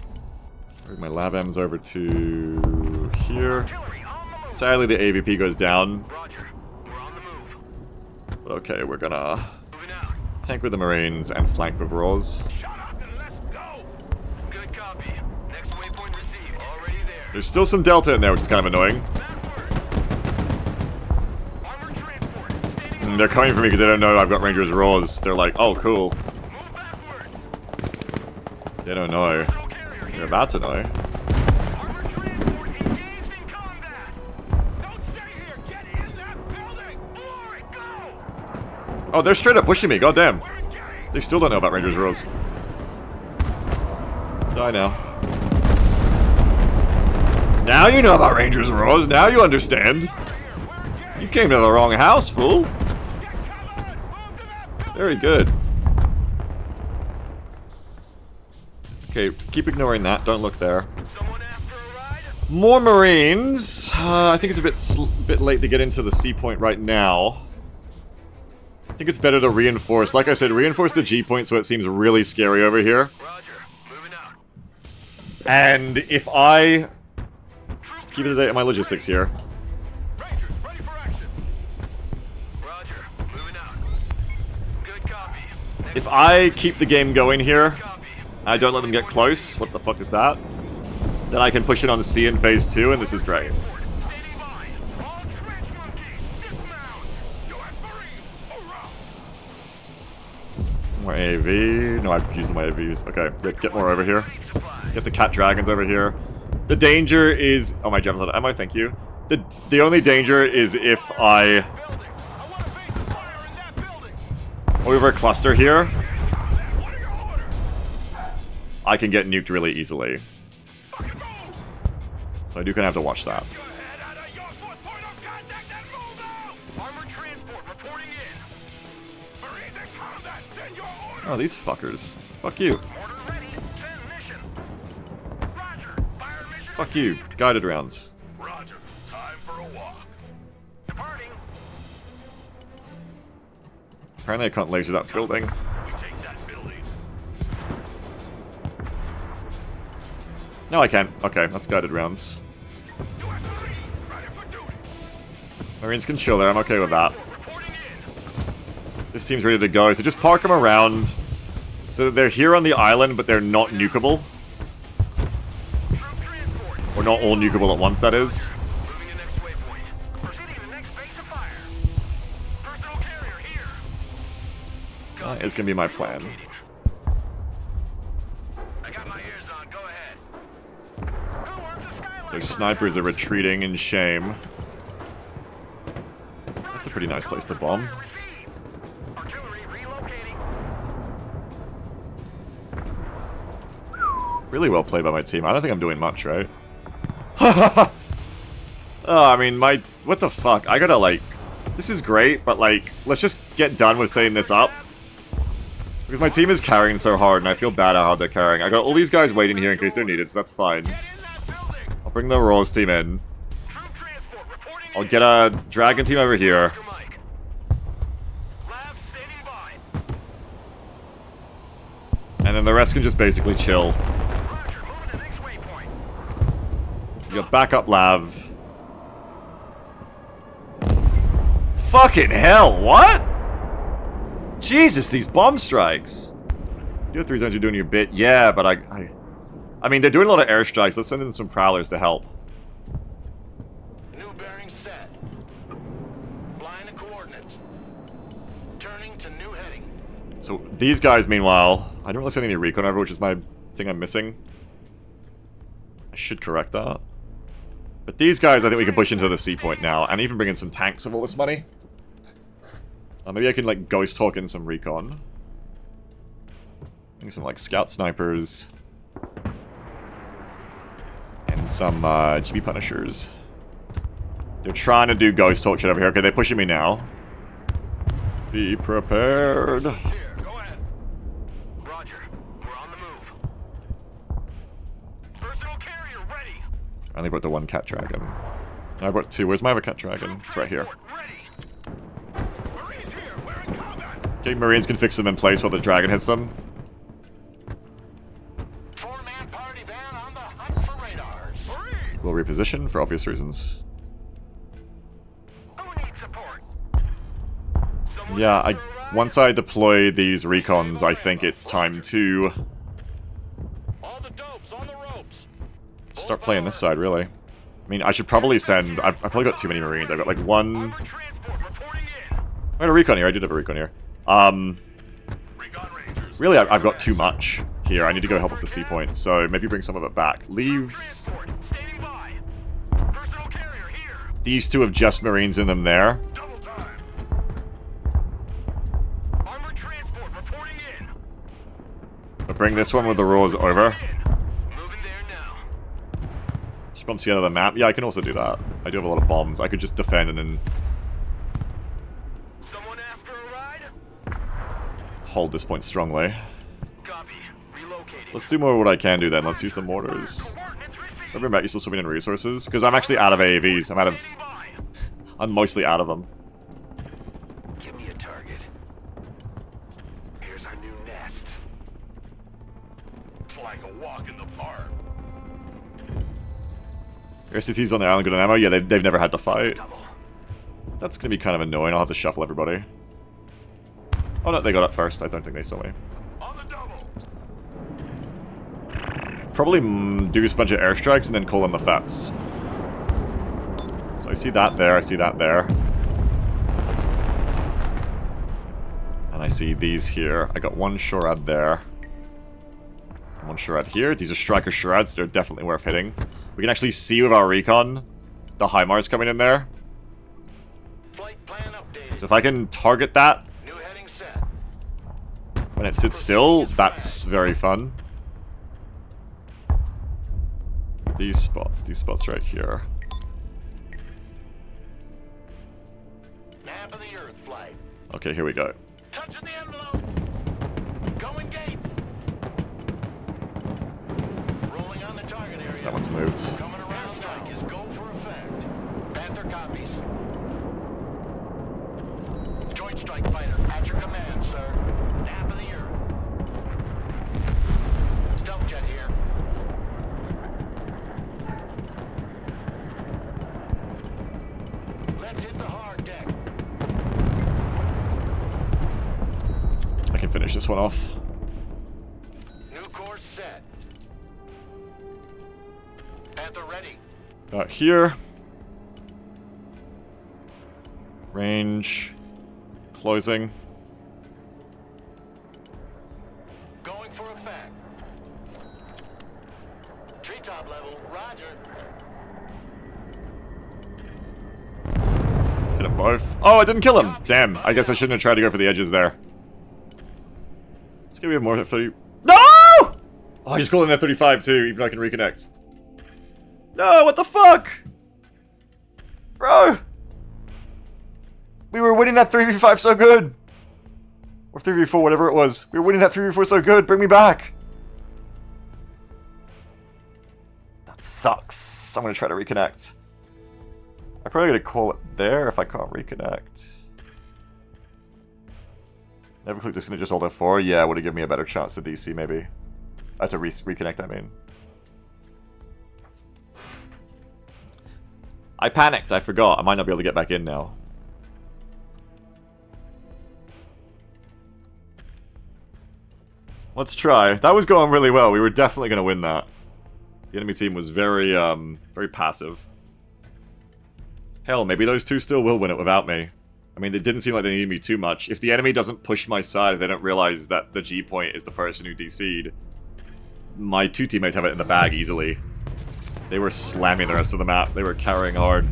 Bring my LavMs over to here. Artillery on the move. Sadly, the AVP goes down. Roger. We're on the move. But okay, we're gonna Moving out. tank with the Marines and flank with Raws. Shut up and let's go. Good copy. Next waypoint received. Already there. There's still some Delta in there, which is kind of annoying. Backward. Armor transport. Standing And they're coming for me because they don't know I've got Rangers Raws. They're like, oh, cool. Move backward. They don't know. Orbital carrier They're here. about to know. Armor transport engaged in combat. Don't stay here. Get in that building. For it. Go. Oh, they're straight up pushing me. Goddamn. We're engaged. They still don't know about Rangers Raws. Die now. Now you know about Rangers Raws. Now you understand. We're engaged. You came to the wrong house, fool. Get covered. Move to that building. Very good. Okay, keep ignoring that. Don't look there. Someone after a ride? More Marines. I think it's a bit late to get into the C point right now. I think it's better to reinforce. Like I said, reinforce the G point so it seems really scary over here. Roger. Moving out. And if I just keep it a day at my logistics here. Rangers, ready for action. Roger. Moving out. Good copy. Next If I keep the game going here, copy. I don't let them get close. What the fuck is that? Then I can push it on the C in phase 2, and this is great. Standing by. All trench monkeys. Dismount. U.S. Marines. Hoorah. More AV. No, I've used my AVs. Okay, get more over here. Supply. Get the Cat Dragons over here. The danger is... Oh, my gem's out of ammo, thank you. The only danger is if I Building. I want a base of fire in that building. over cluster here. Combat. What are your orders? I can get nuked really easily. Fucking move! So I do kind of have to watch that. Your head out of your fourth point of contact and move out! Armored transport reporting in. Marines in combat, send your order! Oh, these fuckers. Fuck you. Order ready, send mission. Roger, fire mission Fuck you. received. Guided rounds. Roger, time for a walk. Departing. Apparently I can't laser that building. We take that building. No, I can. Okay, that's guided rounds. U.S. Marines, ready for duty. Marines can chill there. I'm okay with that. Reporting in. This team's ready to go, so just park them around. So that they're here on the island, but they're not nukeable. Troop transport. Or not all nukeable at once, that is. Moving to next waypoint. Proceeding to next base of fire. Personal carrier here. That is going to be my plan. I got my ears on. Go ahead. Who wants a skyline? Those snipers are retreating in shame. That's a pretty nice place to bomb. Received. Artillery relocating. Really well played by my team. I don't think I'm doing much, right? Oh, I mean, what the fuck? I gotta, like... This is great, but, like, let's just get done with setting this up. Because my team is carrying so hard, and I feel bad how hard they're carrying. I got all these guys waiting here in case they're needed, so that's fine. Get in that building. I'll bring the Roars team in. Troop transport reporting I'll in. get a Dragon team over here. Oscar Mike. Lab standing by. And then the rest can just basically chill. Roger, moving to next waypoint. You got backup Lav. Fucking hell, what? Jesus, these bomb strikes. You have 3 zones, you're doing your bit. Yeah, but I mean, they're doing a lot of airstrikes. Let's send in some prowlers to help. New bearing set. Line of coordinates. Turning to new heading. So these guys, meanwhile, I don't really see any recon over, which is my thing I'm missing. I should correct that. But these guys, I think we can push into the sea point now, and even bring in some tanks with all this money. Maybe I can, like, ghost talk in some recon. Maybe some, like, scout snipers. And some, GB punishers. They're trying to do ghost talk shit over here. Okay, they're pushing me now. Be prepared. Here, go ahead. Roger, we're on the move. Personal carrier ready. I only brought the one cat dragon. I brought 2. Where's my other cat dragon? It's right here. Ready. Marines here, we're in combat. Okay, Marines can fix them in place while the dragon hits them. 4-man party van on the hunt for radars. Marines, We'll reposition for obvious reasons. who needs support? Someone Yeah, else for a ride? once I deploy these recons, I think it's time to All the dopes on the ropes. start playing this side, really. I mean, I should probably send... I've probably got too many Marines. I've got, like, one... Armored transport reporting in. I got a recon here. I did have a recon here. Recon Rangers. Really, I've got too much here. I need to go help with the sea point, so maybe bring some of it back. Leave... Transport standing by. Personal carrier here. These 2 have just Marines in them there. Double time. Armored transport reporting in. But bring this one with the Roars over. Moving there now. Just bumps you out of the map. Yeah, I can also do that. I do have a lot of bombs. I could just defend and then Someone asked for a ride? hold this point strongly. Copy. Relocating. Let's do more of what I can do then. Let's use the mortars. Coordinates received. Remember about you still swimming in resources? Because I'm actually out of AAVs. Standing by. I'm mostly out of them. Give me a target. Here's our new nest. It's like a walk in the park. RCT's on the island, good on ammo. Yeah, they've never had to fight. Double. That's gonna be kind of annoying. I'll have to shuffle everybody. Oh no, they got up first. I don't think they saw me. On the double. Probably do a bunch of airstrikes and then call in the FEPs. So I see that there, I see that there. And I see these here. I got one Shorad there. And one Shorad here. These are Striker Shorads. They're definitely worth hitting. We can actually see with our recon the HIMARS coming in there. Flight plan updated. So if I can target that New heading set. when it sits still, that's very fun. These spots right here. Map of the Earth flight. Okay, here we go. Touching the envelope. Going gates. Rolling on the target area. That one's moved. Coming around. Strike is go for effect. Panther copies. Joint strike fighter at your command, sir. Map of the Earth. Stealth jet here. Let's hit the hard deck. I can finish this one off. New course set. Panther ready. About here. Range. Closing. Going for effect. Treetop level, roger. Hit them both. Oh, I didn't kill him! Damn, I guess I shouldn't have tried to go for the edges there. Let's give me a more F-30. No! Oh, I just called an F-35 too, even though I can reconnect. No, what the fuck? Bro! We were winning that 3v5 so good! Or 3v4, whatever it was. We were winning that 3v4 so good, bring me back! That sucks. I'm gonna try to reconnect. I'm probably gonna call it there if I can't reconnect. Never click this, gonna just hold F4? Yeah, would have given me a better chance to DC maybe. I had to reconnect, I mean. I panicked, I forgot. I might not be able to get back in now. Let's try. That was going really well. We were definitely going to win that. The enemy team was very, very passive. Hell, maybe those two still will win it without me. I mean, it didn't seem like they needed me too much. If the enemy doesn't push my side, if they don't realize that the G point is the person who DC'd, my two teammates have it in the bag easily. They were slamming the rest of the map. They were carrying hard.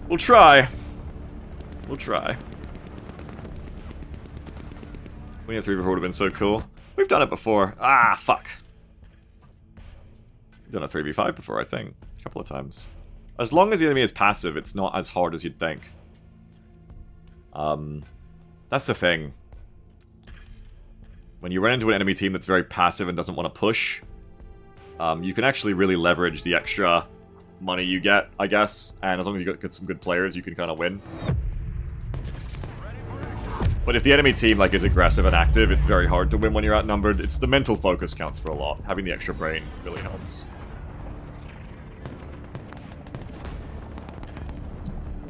We'll try. We'll try. Winning a 3v4 would have been so cool. We've done it before. Ah, fuck. We've done a 3v5 before, I think. A couple of times. As long as the enemy is passive, it's not as hard as you'd think. That's the thing. When you run into an enemy team that's very passive and doesn't want to push, you can actually really leverage the extra money you get, I guess. And as long as you get some good players, you can kind of win. But if the enemy team like is aggressive and active, it's very hard to win when you're outnumbered. It's the mental focus counts for a lot. Having the extra brain really helps.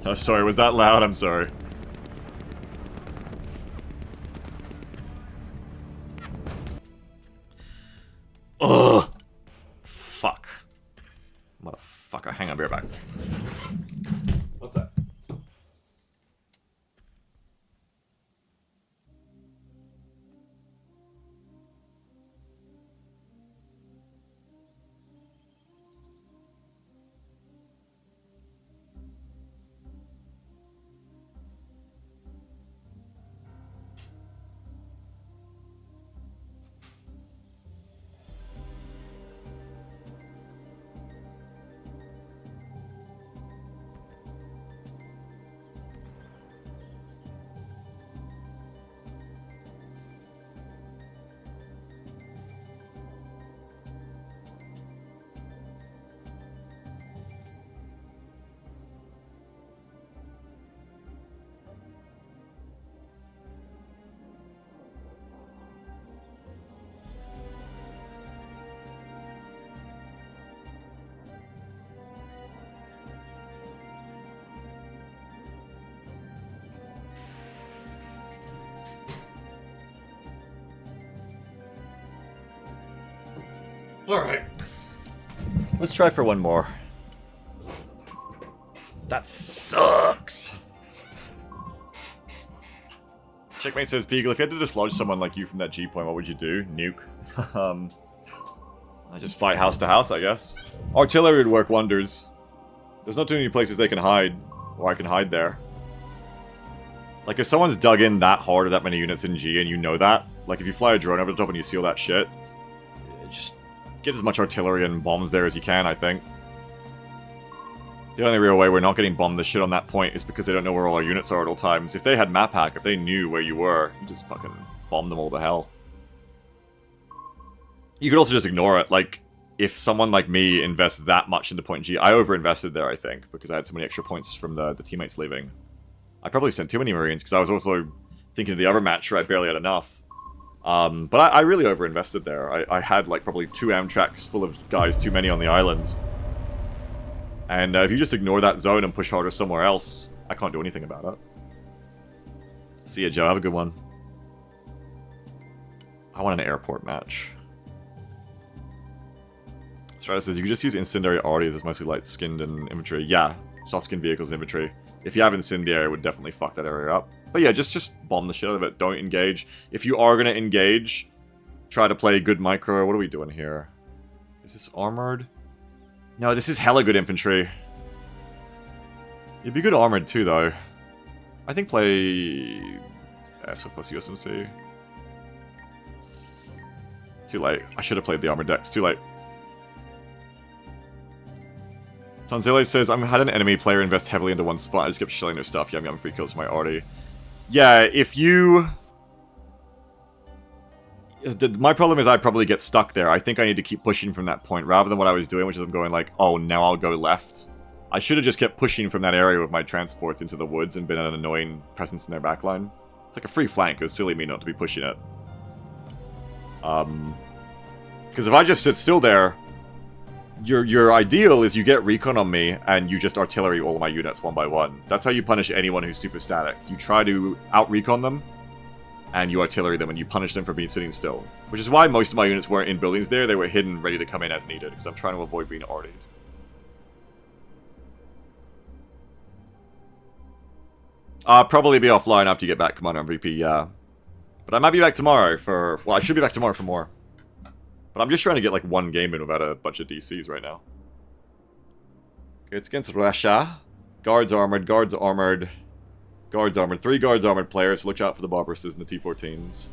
Oh, sorry, was that loud? I'm sorry. Ugh! Fuck. Motherfucker, hang on, I'll be right back. What's that? Alright. Let's try for one more. That sucks! Checkmate says, Beagle, if you had to dislodge someone like you from that G point, what would you do? Nuke. I just fight house to house, I guess. Artillery would work wonders. There's not too many places they can hide, or I can hide there. Like, if someone's dug in that hard or that many units in G and you know that, like, if you fly a drone over the top and you see all that shit, just get as much artillery and bombs there as you can, I think. The only real way we're not getting bombed the shit on that point is because they don't know where all our units are at all times. If they had map hack, if they knew where you were, you just fucking bomb them all to hell. You could also just ignore it. Like, if someone like me invests that much into point G, I over-invested there, I think, because I had so many extra points from the teammates leaving. I probably sent too many Marines, because I was also thinking of the other match where I barely had enough. But I really over-invested there. I had, like, probably 2 Amtraks full of guys too many on the island. And if you just ignore that zone and push harder somewhere else, I can't do anything about it. See ya, Joe. Have a good one. I want an airport match. Stratus says, you can just use incendiary arties as mostly light-skinned and infantry. Yeah, soft-skinned vehicles and infantry. If you have incendiary, it would definitely fuck that area up. But yeah, just bomb the shit out of it. Don't engage. If you are going to engage, try to play good micro. What are we doing here? Is this armored? No, this is hella good infantry. You'd be good armored too, though. I think play SF plus USMC. Too late. I should have played the armored decks. Too late. Tonzile says, I had an enemy player invest heavily into one spot. I just kept shelling their stuff. Yum yum, free kills for my arty. Yeah, if you... My problem is I probably get stuck there. I think I need to keep pushing from that point rather than what I was doing, which is I'm going like, oh, now I'll go left. I should have just kept pushing from that area with my transports into the woods and been an annoying presence in their backline. It's like a free flank. It was silly of me not to be pushing it. Because if I just sit still there, your ideal is you get recon on me and you just artillery all of my units one by one. That's how you punish anyone who's super static. You try to out-recon them, and you artillery them, and you punish them for being sitting still. Which is why most of my units weren't in buildings there. They were hidden, ready to come in as needed, because I'm trying to avoid being artied. Probably be offline after you get back, Commander MVP, yeah. But I might be back tomorrow for... Well, I should be back tomorrow for more. But I'm just trying to get, like, one game in without a bunch of DCs right now. Okay, it's against Russia. Guards armored, guards armored... Guards armored. 3 guards armored players, so look out for the Barbaruses and the T-14s.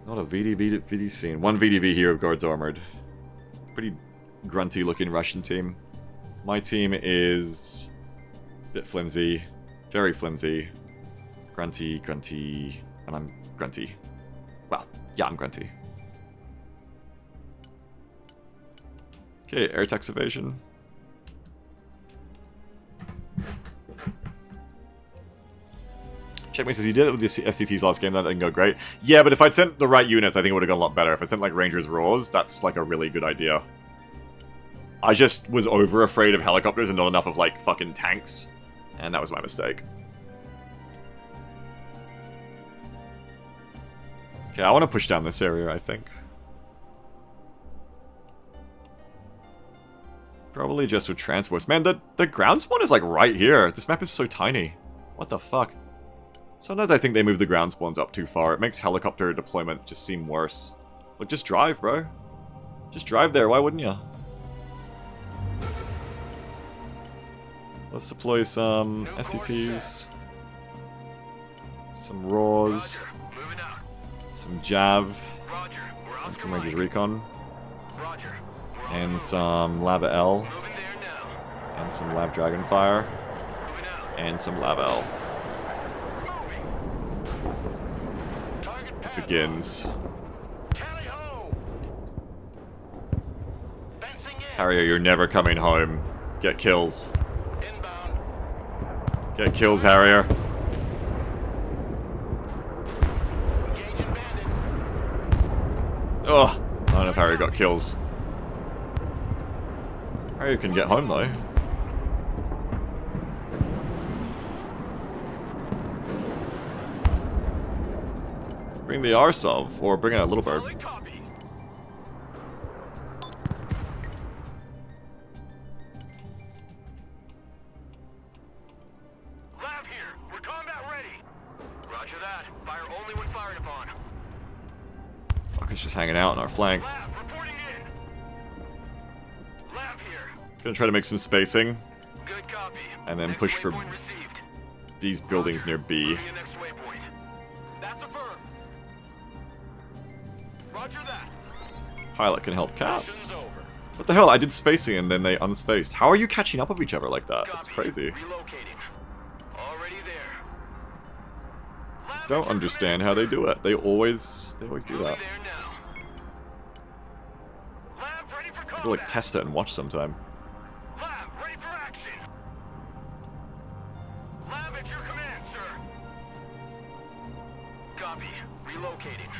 Not a VD scene. 1 VDV here of guards armored. Pretty grunty looking Russian team. My team is a bit flimsy. Very flimsy. Grunty, grunty, and I'm grunty. Well, yeah, I'm grunty. Okay, air tax evasion. Checkmate says, you did it with the SCTs last game, that didn't go great. Yeah, but if I'd sent the right units, I think it would have gone a lot better. If I sent, like, Rangers Roars, that's, like, a really good idea. I just was over-afraid of helicopters and not enough of, like, fucking tanks. And that was my mistake. Okay, I want to push down this area, I think. Probably just with transports. Man, the ground spawn is, like, right here. This map is so tiny. What the fuck? Sometimes I think they move the ground spawns up too far. It makes helicopter deployment just seem worse. Like, just drive, bro. Just drive there, why wouldn't you? Let's deploy some SCTs. Some Raws. Some Jav. And some Rangers Recon. And some Lava L. And some Lav Dragonfire. And some Lava L. Begins. Harrier, you're never coming home. Get kills. Get kills, Harrier. Oh, I don't know if Harrier got kills. Harrier can get home though. Bring the Arsov, or bring a little bird. Lab here. We're combat ready. Roger that. Fire only when fired upon. Fuck, it's just hanging out on our flank. Lab reporting in. Lab here. Gonna try to make some spacing. Good copy. And then push for Point received. these buildings near B. Moving in next waypoint. That's affirmed. Roger that. Pilot can help Cap. Mission's over. What the hell? I did spacing and then they unspaced. How are you catching up with each other like that? That's Copy. crazy. Relocating. Already there. Lab Don't at your understand command, how they sir. do it. They always do Moving that. there now. Lab ready for I combat. could like test it and watch sometime. Lab ready for action. Lab at your command, sir. Copy. Relocating.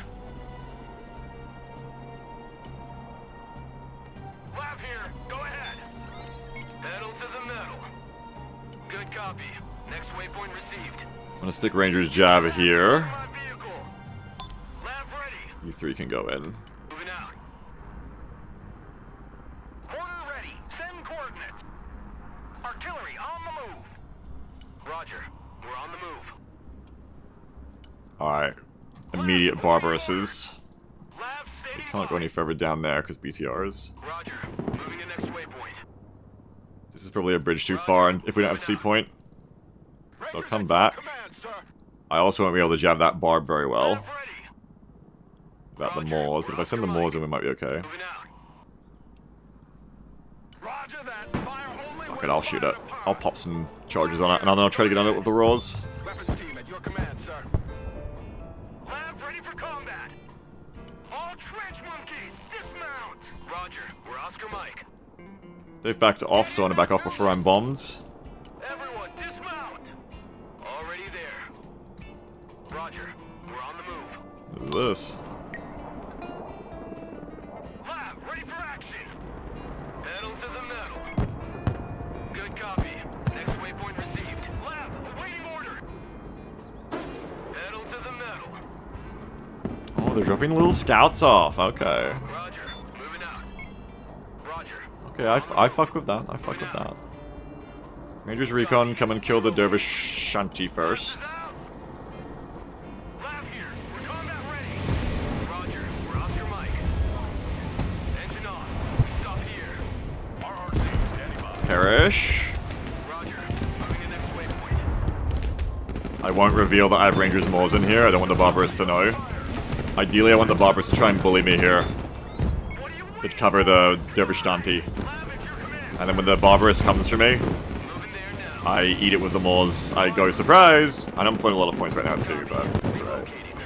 Lab here. Go ahead. Pedal to the metal. Good copy. Next waypoint received. I'm gonna stick Ranger's Jab here. Lab vehicle. Lab ready. You three can go in. Moving out. Mortar ready. Send coordinates. Artillery on the move. Roger. We're on the move. Alright. Immediate Barbarouses. Lab standing Can't go by. any further down there because BTRs. Roger. Moving in next waypoint. This is probably a bridge too far, and if we don't have C point, so I'll come back. Command, sir. I also won't be able to jab that barb very well. Lab ready. About the Moors, but if I send the Moors in, we might be okay. Moving out. Roger that. Fire only Fuck when it, I'll shoot it. fired upon. I'll pop some charges on it, and then I'll try to get on it with the Roars. Weapons team at your command, sir. Lab ready for combat. All trench monkeys, dismount. Roger. We're Oscar Mike. They've backed off, so I want to back off before I'm bombed. Everyone, dismount. Already there. Roger. We're on the move. What is this? Lab, ready for action. Pedal to the metal. Good copy. Next waypoint received. Lab, awaiting order. Pedal to the metal. Oh, they're dropping little scouts off. Okay. Roger. Moving out. Roger. Okay, I fuck with that. I fuck with that. Rangers Recon, come and kill the Dervish Shanti first. Lab here. We're combat ready. Roger. We're Oscar Mike. Engine on. We stop here. RRC standing by. Perish. Roger. Moving to next waypoint. I won't reveal that I have Rangers Moors in here. I don't want the Barbarous to know. Ideally, I want the Barbarous to try and bully me here. What do you To cover the Dervish Shanti. Lab at your command. And then when the Barbarous comes for me, Moving there now. I eat it with the Moors. I go, surprise! And I'm throwing a lot of points right now too, but that's alright. Relocating.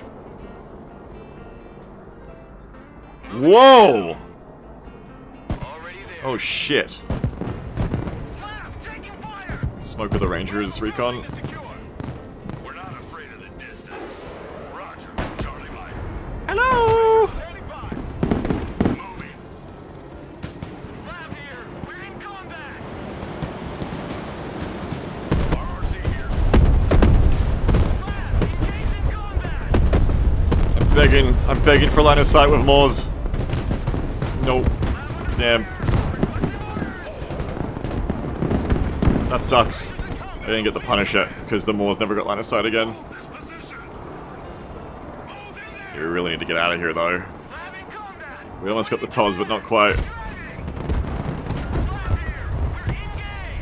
Whoa! Already there. Oh shit. Lab, taking fire. Smoke with the Rangers Recon. Secure. We're not afraid of the distance. Roger. Charlie Mike. Hello! Standing by. Moving. Lab here. We're in combat. RRC here. Lab, engage in combat. I'm begging for line of sight with Moors. Nope. Damn. That sucks. I didn't get to punish it, because the Moors never got line of sight again. This position. Move in there. Okay, we really need to get out of here though. Lab in combat. We almost got the TOS, but not quite. Lab here. We're engaged.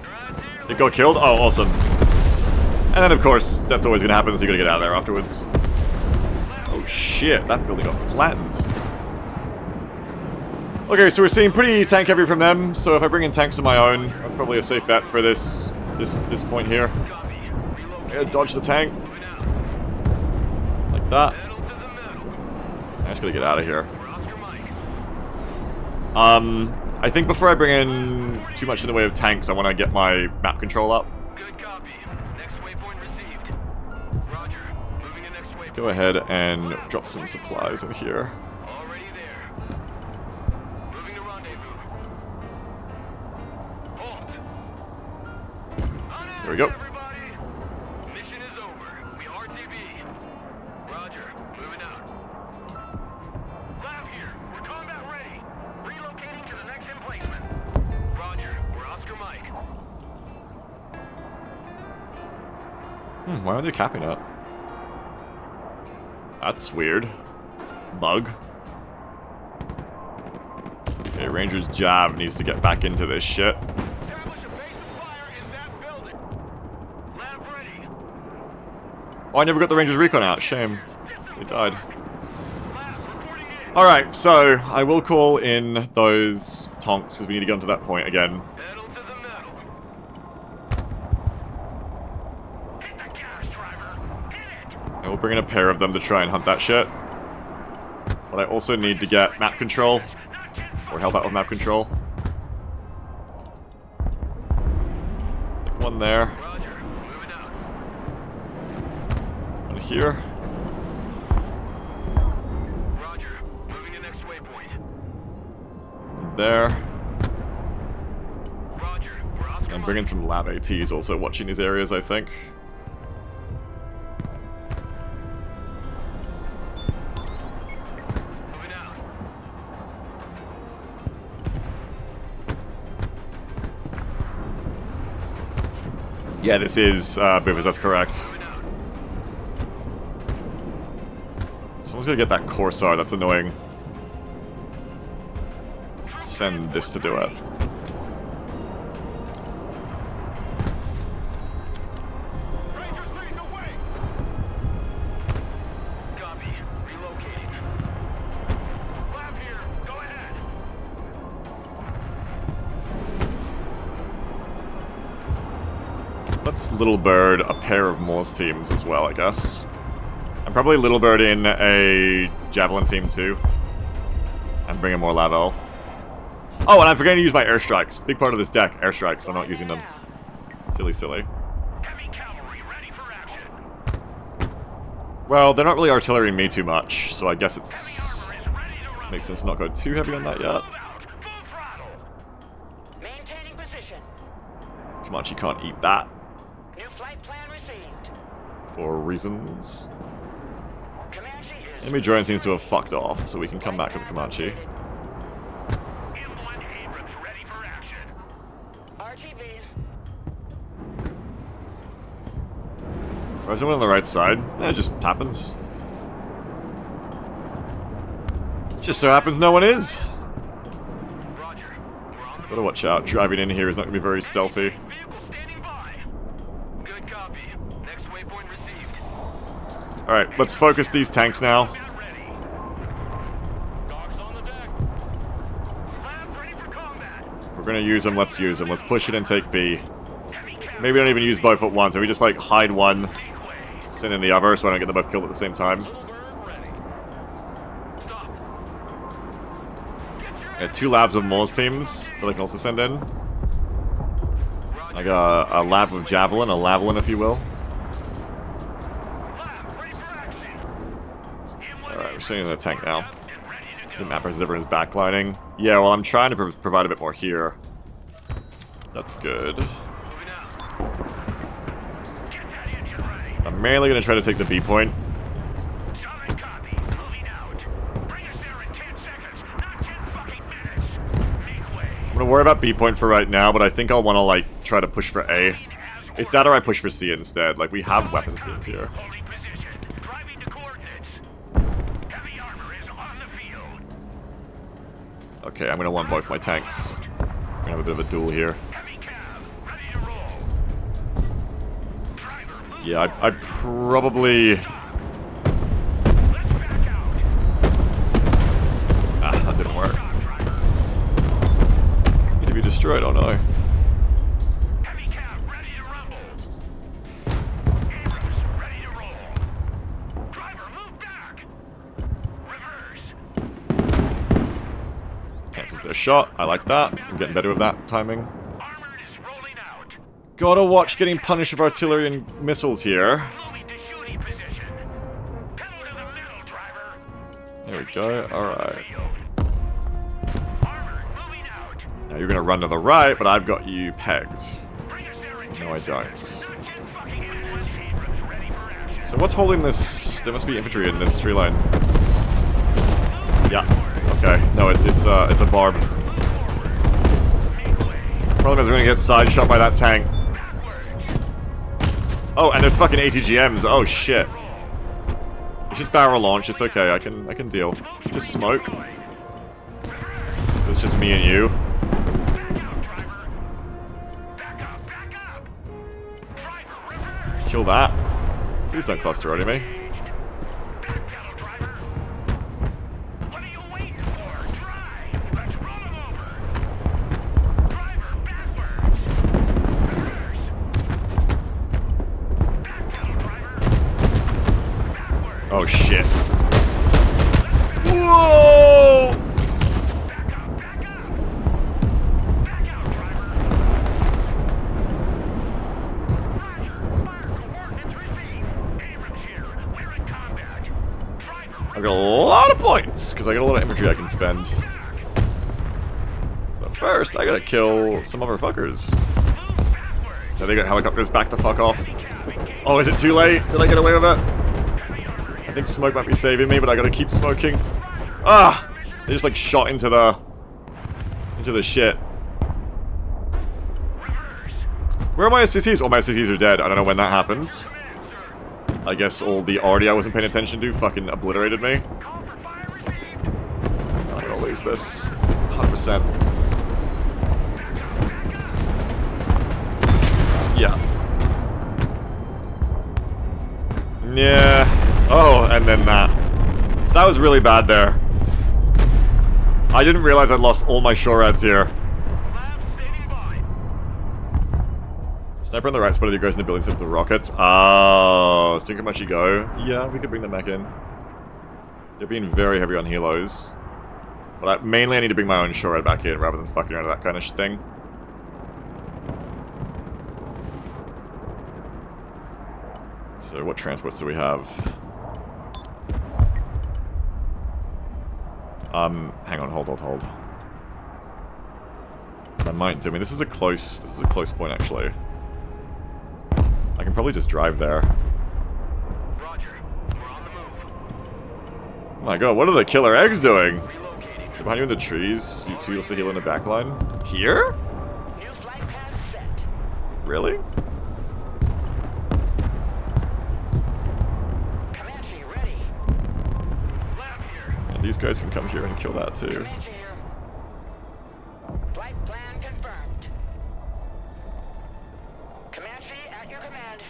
Right here. It got killed? Oh, awesome. And then, of course, that's always gonna happen, so you gotta get out of there afterwards. Oh shit, that building got flattened. Okay, so we're seeing pretty tank heavy from them, so if I bring in tanks of my own, that's probably a safe bet for this point here. Copy. Relocating. Yeah, dodge the tank. Moving out. Like that. Pedal to the metal. I just gotta get out of here. We're Oscar Mike. I think before I bring in too much in the way of tanks, I want to get my map control up. Good copy. Next waypoint received. Roger. Moving to next waypoint. Go ahead and drop some supplies in here. Already there. Moving to rendezvous. Halt. There we go. Everybody. Mission is over. We RTB. Roger. Moving out. Lab here. We're combat ready. Relocating to the next emplacement. Roger. We're Oscar Mike. Why are they capping it? That's weird. Bug. Okay, Ranger's Jab needs to get back into this shit. Establish a base of fire in that building. Oh, I never got the Rangers Recon out. Shame. They died. Alright, so I will call in those tonks because we need to get onto that point again. Pedal to the metal. Hit the gas, driver. Hit it. I will bring in a pair of them to try and hunt that shit. But I also need to get map control. Or help out with map control. Like one there. Roger. Moving out. One here. Roger. Moving to next waypoint. There. Roger. We're Oscar I'm bringing some lab ATs also watching these areas, I think. Moving out. Yeah, this is Bivers, that's correct. Moving out. Someone's gonna get that Corsair, that's annoying. Send this to do it. Rangers lead the way. Copy. Relocating. Lab here. Go ahead. Let's Little Bird a pair of Moore's teams as well, I guess. I'm probably Little Bird in a Javelin team too. And bring in more Lavel. Oh, and I'm forgetting to use my airstrikes. Big part of this deck, airstrikes. I'm not using them. Silly, silly. Heavy cavalry ready for action. Well, they're not really artillerying me too much, so I guess it's... Armor is ready to rumble. Makes sense to not go too heavy on that yet. Move out. Full throttle. Maintaining position. Comanche can't eat that. New flight plan received. For reasons. Comanche is... Enemy drone seems to have fucked off, so we can come back with Comanche. M1 Abrams ready for action. RTB. Is someone on the right side? Eh, it just happens. Just so happens no one is. Roger. We're on the Gotta watch out. Driving in here is not gonna be very stealthy. vehicle standing by. Good copy. Next waypoint received. Alright, let's focus these tanks now. Combat ready. Dogs on the deck. Lab ready for combat. If we're gonna use them, let's use them. Let's push it and take B. Heavy cavalry. Maybe don't even use both at once. Maybe just like hide one, Make way. send in the other, so I don't get them both killed at the same time. Little bird ready. Stop. Get your I got 2 labs of Moore's teams that I can also send in. Roger. I got a lab of Javelin, a Lavelin if you will. Lab ready for action. M1 Alright, we're sending in the tank now. and ready to The go. mapper's different is backlining. Yeah, well I'm trying to provide a bit more here. That's good. Moving out. Get that engine ready. I'm mainly gonna try to take the B point. Solid copy. Moving out. Bring us there in 10 seconds, not 10 fucking minutes. Make way. I'm gonna worry about B point for right now, but I think I'll wanna like try to push for A. It's that or I push for C instead. Like we have weapons teams here. Holding position. Driving to coordinates. Heavy armor is on the field. Okay, I'm gonna want both my tanks. We're gonna have a bit of a duel here. Heavy cab. Ready to roll. Driver, move Yeah, I probably... Let's back out. Ah, that didn't work. Stop, driver. Need to be destroyed, oh no. Heavy cab ready to rumble. Abrams ready to roll. Driver, move back. Reverse. Cancels their shot, I like that. I'm getting better with that timing. Armored is rolling out. Gotta watch getting punished with artillery and missiles here. Moving to shooting position. Pedal to the middle, driver. There we go, alright. Armored moving out. Now you're gonna run to the right, but I've got you pegged. Bring us there in 10 No, I don't. seconds. Not 10 fucking minutes. Abrams ready for action. So what's holding this? There must be infantry in this tree line. Yeah. Okay. No, it's a barb. Problem is we're gonna get side shot by that tank. Oh, and there's fucking ATGMs. Oh shit. It's just barrel launch. It's okay. I can deal. Just smoke. So it's just me and you. Kill that. Please don't cluster already me. Backpedal, driver. What are you waiting for? Drive. Let's run him over. Driver, backwards. Reverse. Backpedal, driver. Backwards. Oh shit. Whoa! Back up, back up. Back out, driver. Roger. Fire coordinates received. Abrams here. We're in combat. Driver, I got a lot of points because I got a lot of infantry I can spend. But first, I gotta kill some other fuckers. Now they got helicopters. Back the fuck off. Oh, is it too late? Did I get away with it? I think smoke might be saving me, but I gotta keep smoking. Ah! They just like shot into the shit. Where are my SCCs? All my SCCs are dead. I don't know when that happens. I guess all the arty I wasn't paying attention to fucking obliterated me. I'm gonna lose this. 100%. Yeah. Yeah. Oh, and then that. So that was really bad there. I didn't realize I'd lost all my SHORADs here. Sniper on the right spotted you guys in the buildings with the rockets. Oh, Stinkermachi go. Yeah, we could bring them back in. They're being very heavy on helos. But mainly I need to bring my own SHORAD back in rather than fucking around with that kind of thing. So what transports do we have? Hang on, hold. I might do. I mean, this is a close point actually. I can probably just drive there. Roger. We're on the move. Oh my god, what are the killer eggs doing? They're behind you in the trees. You two also heal in the back line. Here? New flight path set. Really? Comanche ready. Lab here. And these guys can come here and kill that too. Comanche here. Flight plan confirmed. Comanche at your command.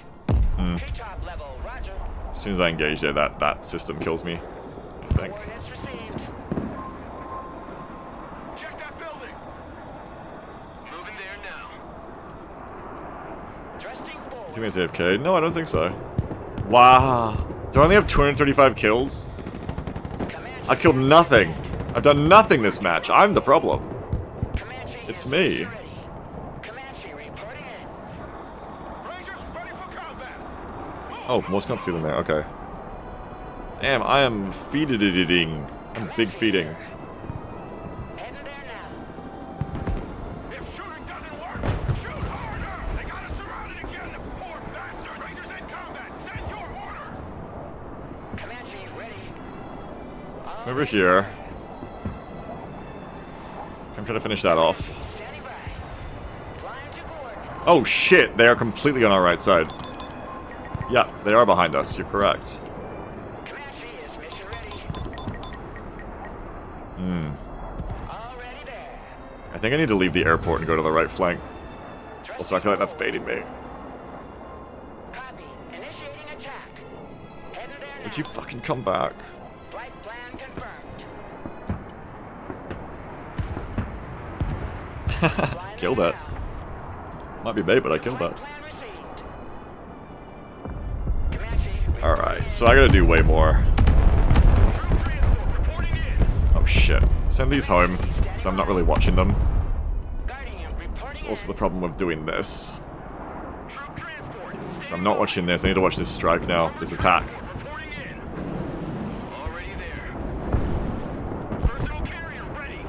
Treetop level, roger. As soon as I engage there, that system kills me, I think. Coordinates received. Check that building. Moving there now. Thrusting Is forward. he gonna AFK? No, I don't think so. Wow. Do I only have 235 kills? Comanche I've killed nothing. I've done nothing this match. I'm the problem. Comanche It's is me. ready. Comanche reporting in. Rangers ready for combat. Oh, Morse can't see them there. Okay. Damn, I am feeding. I'm big feeding. Heading there now. If shooting doesn't work, shoot harder. They got us surrounded again. Poor bastards. Rangers in combat. Send your orders. Comanche ready. Over here. I'm trying to finish that off. Standing by. Flying to coordinates. Oh shit, they are completely on our right side. Yeah, they are behind us. You're correct. Comanche is mission ready. Already there. I think I need to leave the airport and go to the right flank. Also, I feel like that's baiting me. Copy. Initiating attack. Heading there now. Would you fucking come back? Flight plan confirmed. Flying Killed in it. now. Might be bait, but I killed Flight that. plan received. Comanche. Alright, so I gotta do way more. Troop transport reporting in. Oh shit. Send these home, because I'm not really watching them. Guardian reporting It's also the problem with doing this. Troop transport. So I'm not watching this, I need to watch this strike now, this attack. Reporting in. Already there. Personal carrier ready.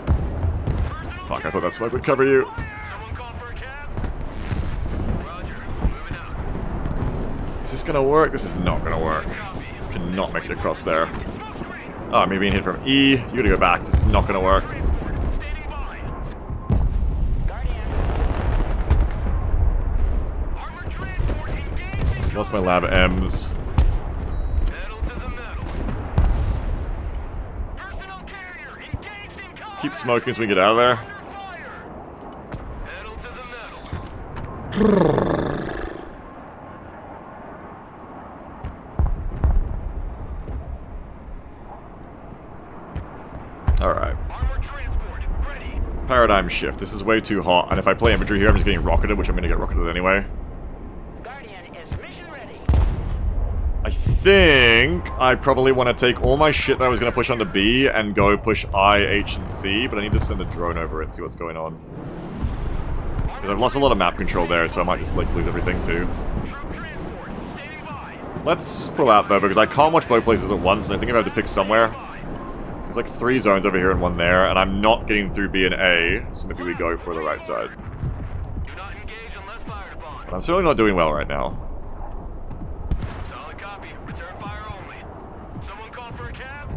Fuck, I thought that smoke would cover you. Someone call for a cab. Roger. Moving out. Is this gonna work? This is not gonna work. Cannot make it across there. Oh, I'm being hit from E. You gotta go back. This is not gonna work. Standing by. Guardian. Armored transport engaging. Lost my lab M's. Metal to the metal. Personal carrier engaged in combat. Keep smoking as we get out of there. Metal to the metal. paradigm shift. This is way too hot, and if I play infantry here, I'm just getting rocketed, which I'm gonna get rocketed anyway. Guardian is mission ready. I think I probably want to take all my shit that I was going to push onto B and go push I, H, and C, but I need to send a drone over it, see what's going on. Because I've lost a lot of map control there, so I might just, like, lose everything, too. Troop transport, standing by. Let's pull out, though, because I can't watch both places at once, and I think I have to pick somewhere. There's, like, 3 zones over here and 1 there, and I'm not getting through B and A, so maybe we go for the right side. Do not engage unless fired upon. But I'm certainly not doing well right now. Solid copy. Return fire only. Someone call for a cab?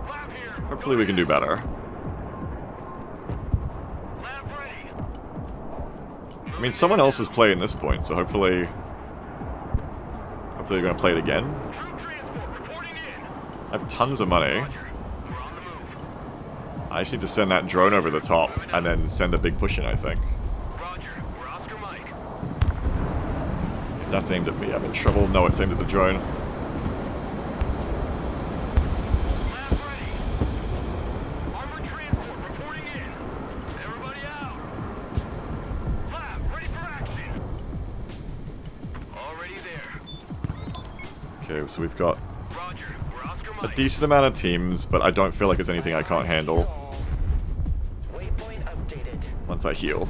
Lab here. Hopefully we can do better. Lab ready. I mean, someone else is playing this point, so hopefully... Hopefully they're going to play it again. Troop transport reporting in. I have tons of money. Roger. We're on the move. I just need to send that drone over the top, and then send a big push in, I think. Roger. We're Oscar Mike. If that's aimed at me, I'm in trouble. No, it's aimed at the drone. Lab ready. Armored transport reporting in. Everybody out. Lab ready for action. Already there. Okay, so we've got Roger. We're Oscar a Mike. decent amount of teams, but I don't feel like there's anything I can't handle Waypoint updated. once I heal.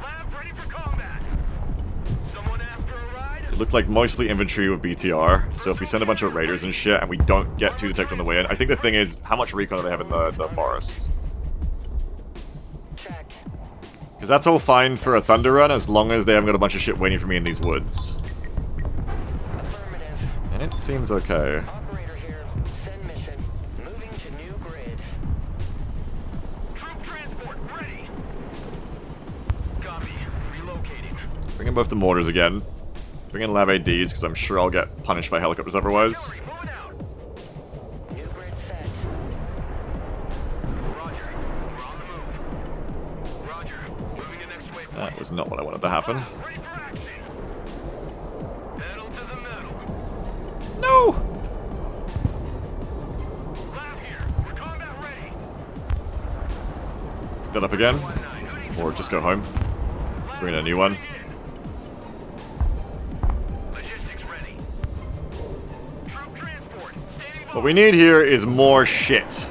Lab ready for combat. Someone asked for a ride? It looked like mostly infantry with BTR, so if we send a bunch of raiders and shit and we don't get 2 detect on the way in, I think the thing is, how much recon do they have in the forest? Check. Because that's all fine for a Thunder Run as long as they haven't got a bunch of shit waiting for me in these woods. Affirmative. And it seems okay. Operator here. Send mission. Moving to new grid. Troop transport ready. Copy. Relocating. Bring in both the mortars again. Bring in Lav ADs, because I'm sure I'll get punished by helicopters otherwise. Hurry, moving out. New grid set. Roger. We're on the move. Roger. Moving to next waypoint. That was not what I wanted to happen. Ready for action. Pedal to the metal. No! Lab here. We're combat ready. Pick that up again. Or just go home. Bring in a new one. Logistics ready. Troop transport. Standing by. What we need here is more shit.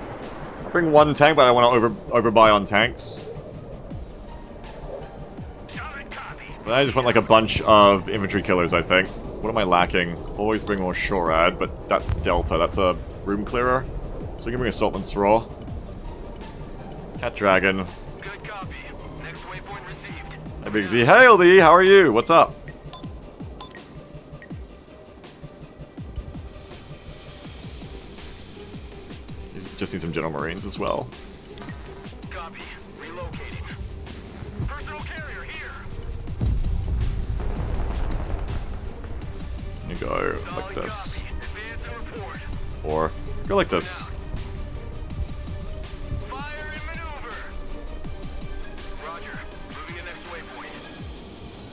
I bring 1 tank, but I want to overbuy on tanks. Solid copy. And I just want like a bunch of infantry killers, I think. What am I lacking? Always bring more Shorad, but that's Delta. That's a room clearer. So we can bring Assaultman's Raw. Cat Dragon. Good copy. Next waypoint received. Hey Big Z. Hey LD, how are you? What's up? Just need some General Marines as well. Copy. Relocating. Personal carrier here. You go Solid like this. copy. Advance and report. Or go like this. Fire and maneuver. Roger. Moving to next waypoint.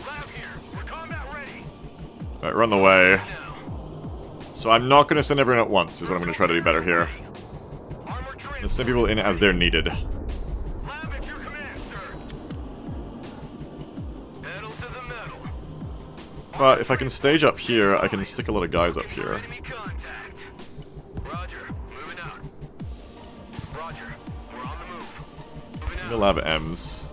Lab here. We're combat ready. Alright, we're on the way. Now. So I'm not going to send everyone at once, is what I'm going to try to do better here. Armored Let's transport. send people in as they're needed. Lab at your command, sir. Pedal to the metal. But if I can stage up here, I can stick a lot of guys up here. Enemy contact. Roger. Moving out. Roger. We're on the move. Moving out. We'll have M's.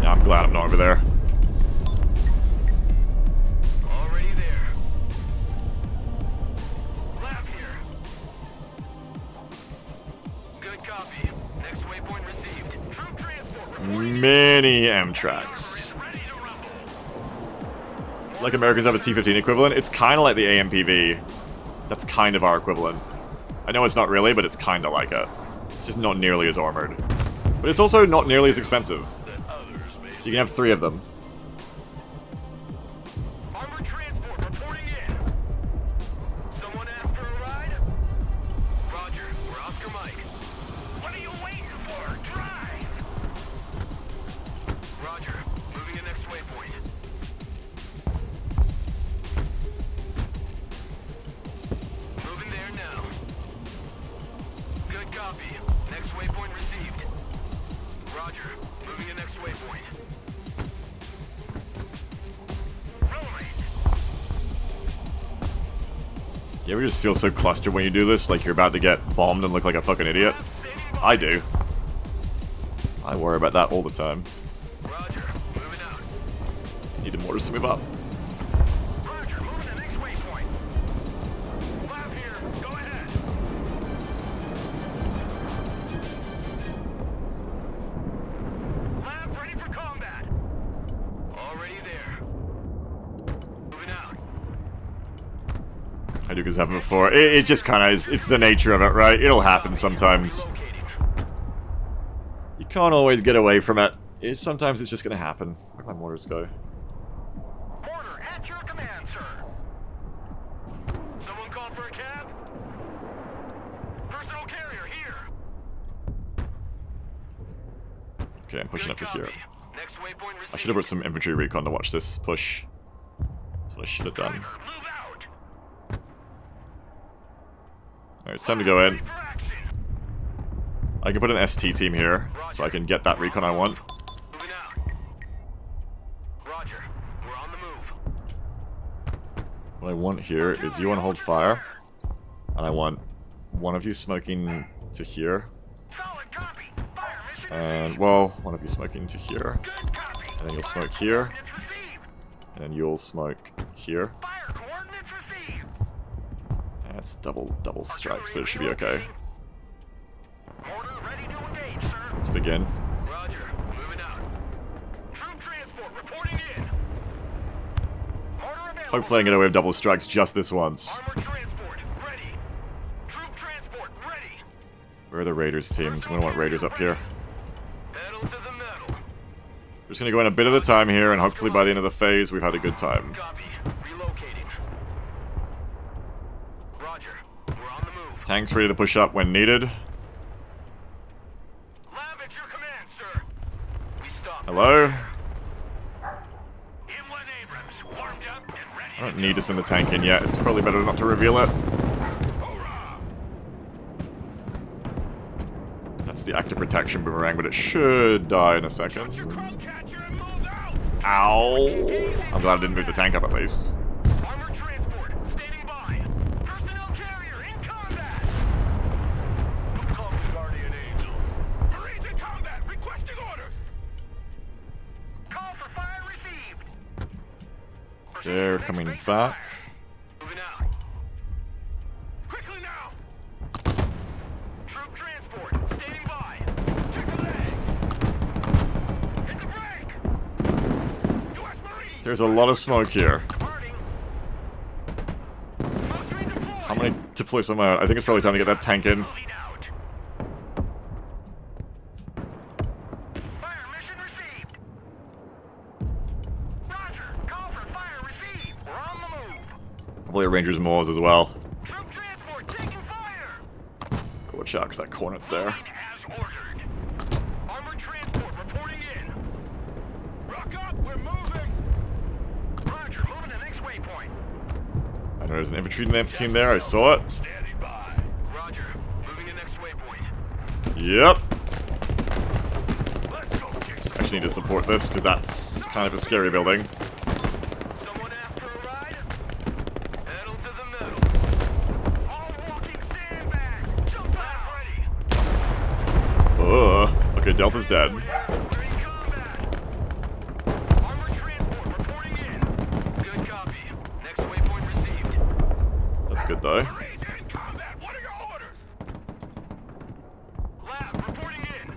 Yeah, I'm glad I'm not over there. Already there. Lab here. Good copy. Next waypoint received. Troop transport reporting. Many M-tracks. Ready to rumble. Like Americans have a T-15 equivalent, it's kind of like the AMPV. That's kind of our equivalent. I know it's not really, but it's kind of like it. It's just not nearly as armored. But it's also not nearly as expensive. So you can have 3 of them. Armored transport reporting in. Someone asked for a ride? Roger. We're Oscar Mike. What are you waiting for? Drive! Roger. Moving to next waypoint. Moving there now. Good copy. Next You ever just feel so clustered when you do this, like you're about to get bombed and look like a fucking idiot? I do. I worry about that all the time. Roger. Moving out. Needed mortars to move up. Roger. Moving to next waypoint. Lab here. Go ahead. Lab ready for combat. Already there. Moving out. I do this happen before. It just kind of is. It's the nature of it, right? It'll happen sometimes. Relocating. You can't always get away from it. Sometimes it's just gonna happen. Where'd my mortars go? Order at your command, sir. Someone called for a cab? Personal carrier here. Okay, I'm pushing up to here. Next waypoint I should have brought some infantry recon to watch this push. That's what I should have done. Move out. Alright, it's time to go in. Ready for action. I can put an ST team here, so I can get that recon I want. Moving out. Roger. We're on the move. What I want here is you want to hold fire, and I want one of you smoking to here, Solid copy. Fire mission and, well, one of you smoking to here, good copy. and then you'll smoke here, Coordinates received. and then you'll smoke here. Fire coordinates received. That's double strikes, but it should be okay. Order ready to engage, sir. Let's begin. Roger. Moving out. Troop transport reporting in. Order available. Hopefully I can get away with double strikes just this once. Armored transport ready. Troop transport ready. Where are the Raiders teams? I'm gonna want Raiders up here. Pedal to the metal. We're just gonna go in a bit at a time here, and hopefully by the end of the phase we've had a good time. Copy. Relocating. Roger. We're on the move. Tanks ready to push up when needed. Lab at your command, sir. We stop. Hello? M1 Abrams, warmed up and ready. I don't need to send the tank in yet. It's probably better not to reveal it. Hoorah! That's the active protection boomerang, but it should die in a second. Your crow catcher and move out! Ow! I'm glad I didn't move the tank up at least. Armored transport standing by. Personnel carrier in combat. Who called the Guardian Angel? Marines in combat, requesting orders! Call for fire received. They're coming back. Moving out. Quickly now! Troop transport standing by. Check the leg! Hit the brake. U.S. Marines! There's a lot of smoke here. Departing. Most redeployed. How many deploy some out? I think it's probably time to get that tank in. Moving out. Fire mission received. Roger. Call for fire received. We're on the move. Probably a Rangers Moors as well. Troop transport taking fire. Watch out, because that cornet's there. As ordered. Armored transport reporting in. Rock up, we're moving! Roger. Moving to next waypoint. I know there's an infantry team there, I saw it. Standing by. Roger. Moving to next waypoint. Yep. Let's go kick some I just need to support this, because that's kind of a scary building. Someone asked for a ride? Pedal to the metal. All walking sandbags. Jump out. Ready. Ugh. Okay, Delta's dead. We're in combat. Armored transport reporting in. Good copy. Next waypoint received. That's good, though. Marines in combat, what are your orders? Lab reporting in.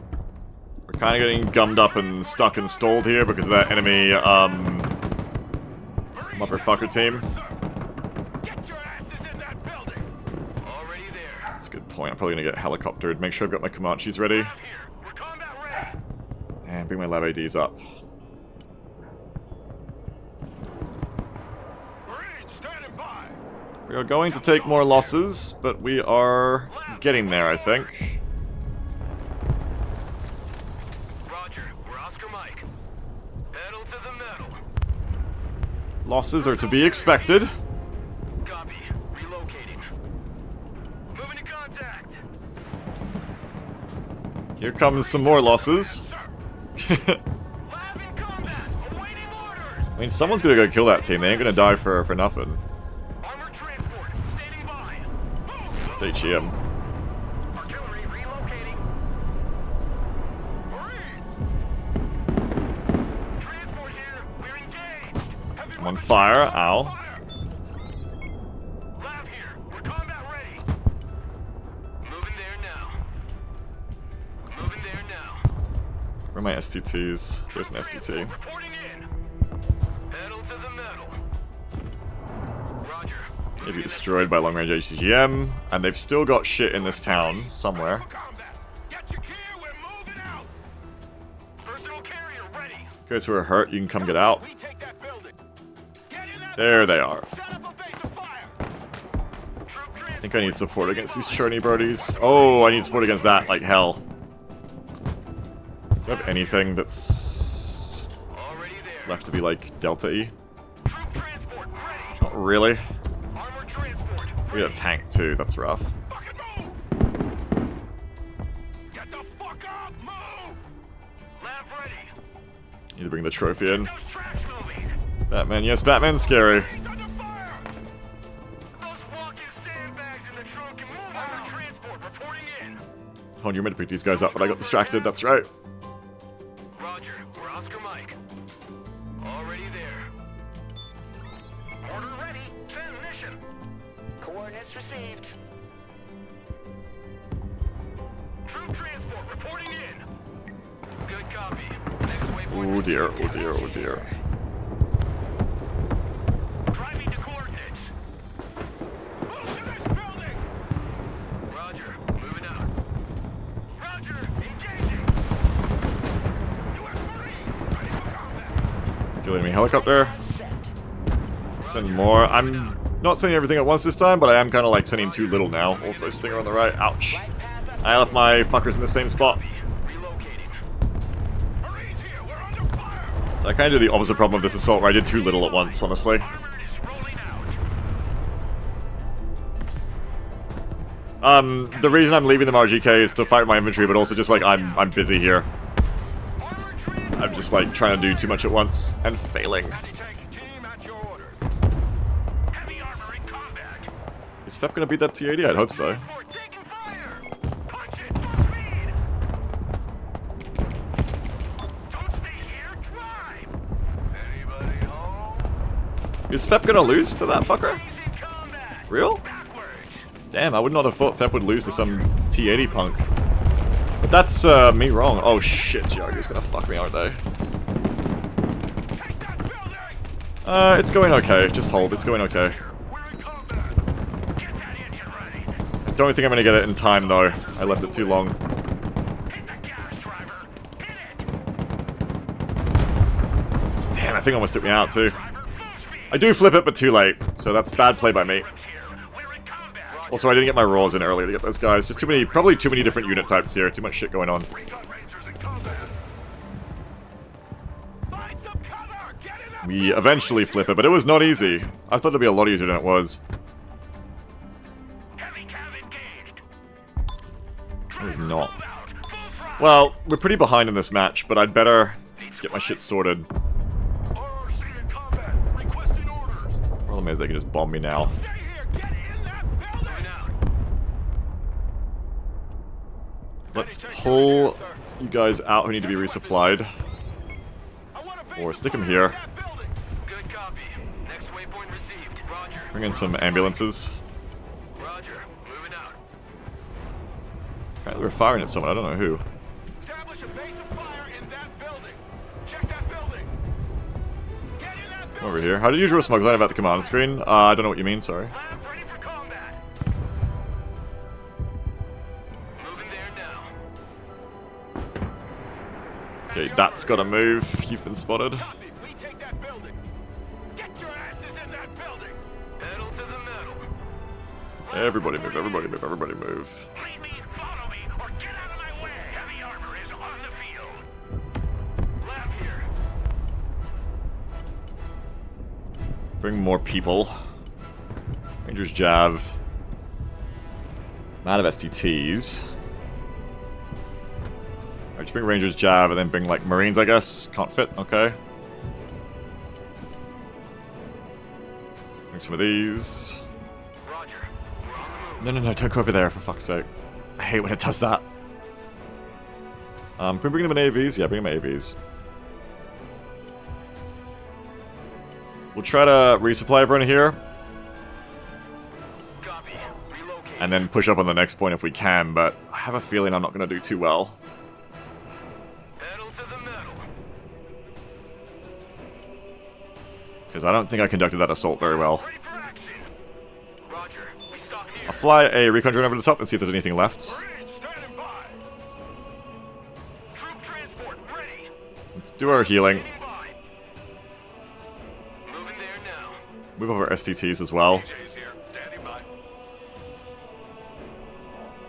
We're kind of getting gummed up and stuck and stalled here because of that enemy, motherfucker team. Sir, get your asses in that building! Already there. That's a good point. I'm probably gonna get helicoptered. Make sure I've got my Comanches ready. Lab here. We're combat ready. And bring my lab ADs up. Marines standing by! We are going to take more losses, but we are getting there, I think. Roger. We're Oscar Mike. Pedal to the metal. Losses are to be expected. Copy. Relocating. Moving to contact. Here comes some more losses. Lab in combat. Awaiting orders. I mean, someone's gonna go kill that team. They ain't gonna die for nothing. Armored transport standing by. Just HEM. Artillery relocating. Marines! Transport here. We're engaged. Heavy I'm on weapons fire. on Ow. fire! Lab here. We're combat ready. Moving there now. Moving there now. Where are my STTs? There's an STT. Reporting in. Pedal to the metal. Roger. Maybe destroyed by long-range HGM, and they've still got shit in this town somewhere. For combat! Get your gear, we're moving out! Personal carrier ready. Guys who are hurt, you can come get out. We take that building! Get in that There they are. Set up a base of fire! Troop I think I need support against these churny birdies. Oh, I need support against that like hell. Do I have anything that's already there. left to be like Delta-y? Troop transport ready. Not really. Armored transport. We got a tank too, that's rough. Fucking move! Get the fuck up! Move! Lab ready. Need to bring the trophy in. Those tracks moving. Batman, yes, Batman's scary. He's under fire! Those walking sandbags in the trunk and move armored transport. Reporting in. Oh, you meant to pick these guys up, but I got distracted, that's right. Roger. We're Oscar Mike. Already there. Order ready. Send mission. Coordinates received. Troop transport reporting in. Good copy. Next waypoint. Oh dear, oh dear, oh dear. Driving to coordinates. Move to this building! Roger. Moving out. Roger. Engaging. U.S. Marine! Ready for combat! Good enemy helicopter. Set. Send more. I'm not sending everything at once this time, but I am kind of like sending too little now. Also, Stinger on the right. Ouch. Right path up. I left my fuckers in the same spot. Relocating. Marines here! We're under fire! I kind of do the opposite problem of this assault where I did too little at once, honestly. Armored is rolling out. The reason I'm leaving them RGK is to fight my infantry, but also just like I'm busy here. Armored transport. I'm just like trying to do too much at once and failing. Anti-tank team at your orders. Heavy armor in combat. Is FEP gonna beat that T-80? I'd hope so. Transport taking fire. Punch it. Full speed. Don't stay here. Drive. Anybody home? Is FEP gonna lose to that fucker? He's in combat. Real? Backwards. Damn, I would not have thought FEP would lose to some T-80 punk. But that's me wrong. Oh shit, Georgie's gonna fuck me, aren't they? Take that building! It's going okay. Just hold, it's going okay. We're in combat! Get that engine ready. Don't think I'm gonna get it in time though. I left it too long. Hit the gas, driver. Hit it. Damn, I think almost took me out too. Driver, full speed. I do flip it, but too late. So that's bad play by me. Here. We're in combat. Also, I didn't get my raws in earlier to get those guys. Just too many, probably too many different unit types here. Too much shit going on. Recon Rangers in combat! Find some cover! Get in that We eventually flip it, but it was not easy. I thought it'd be a lot easier than it was. Heavy cav engaged. It was not. Move out. Full throttle. Well, we're pretty behind in this match, but I'd better get my shit sorted. RRC in combat! Requesting orders! Problem is they can just bomb me now. Stay here! Get in that building! Moving out. Let's pull you guys out who need to be resupplied. I want a base Or of stick 'em fire here. in that building. Good copy. Next waypoint received. Roger. Bring in some ambulances. Roger. Moving out. Apparently we're firing at someone, I don't know who. Establish a base of fire in that building. Check that building. Get in that building. Over here. How did you draw smoke line about the command screen? I don't know what you mean, sorry. Lab ready for combat. Moving there now. Okay, that's gotta move. You've been spotted. Copy. We take that building. Get your asses in that building. Pedal to the metal. Everybody move, everybody move, everybody move. Lead me, follow me, or get out of my way. Heavy armor is on the field. Lab here. Bring more people. Rangers Jav. I'm out of STTs. Alright, just bring Rangers Jav and then bring like Marines, I guess. Can't fit, okay. Bring some of these. Roger. We're on the No, don't go over there, for fuck's sake. I hate when it does that. Can we bring them in AVs? Yeah, bring them in AVs. We'll try to resupply everyone here. Copy. Relocate. And then push up on the next point if we can, but I have a feeling I'm not going to do too well. Pedal to the metal. Because I don't think I conducted that assault very well. Ready for action. Roger. We stop here. I'll fly a recon drone over the top and see if there's anything left. Bridge standing by. Troop transport ready. Let's do our healing. Standing by. Moving there now. Move over STTs as well. DJ's here. Standing by.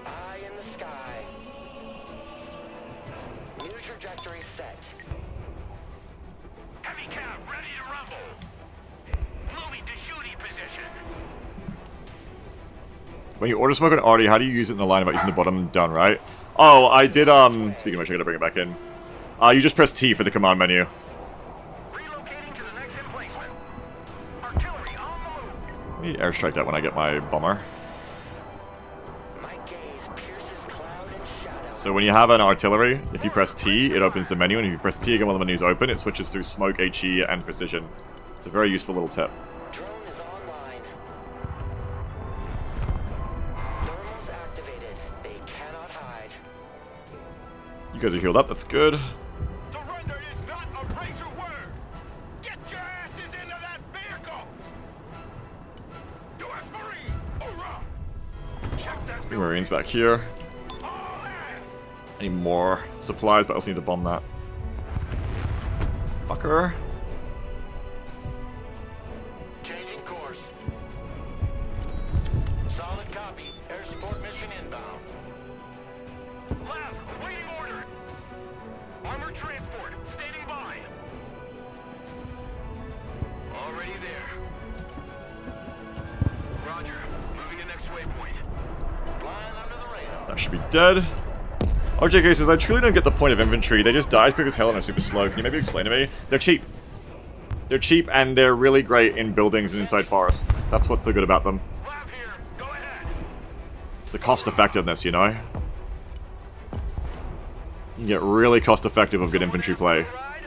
Eye in the sky. New trajectory set. Heavy cab ready to rumble. Moving to shooting position. When you order smoke on Artie, how do you use it in the line about using the bottom down right? Oh, I did, speaking of which, I gotta bring it back in. You just press T for the command menu. Relocating to the next emplacement. Artillery on the move. Let me airstrike that when I get my bomber. My gaze pierces cloud and shadow. So when you have an artillery, if you press T, it opens the menu, and if you press T again while the menu's open, it switches through smoke, HE, and precision. It's a very useful little tip. Drone is online. Thermals activated. They cannot hide. You guys are healed up, that's good. Surrender is not a razor word. Get your asses into that vehicle. U.S. Marine, hoorah! Check that Bring Marines back here. All hands. I need more supplies, but I also need to bomb that. Fucker. Changing course. Solid copy. Air support mission inbound. Lab, awaiting order. Armored transport, standing by. Already there. Roger. Moving to next waypoint. Flying under the radar. That should be dead. RJK says, I truly don't get the point of infantry. They just die as quick as hell and are super slow. Can you maybe explain to me? They're cheap. They're cheap and they're really great in buildings and inside forests. That's what's so good about them. Lab here. Go ahead. It's the cost effectiveness, you know? You can get really cost effective of good infantry play. Ride.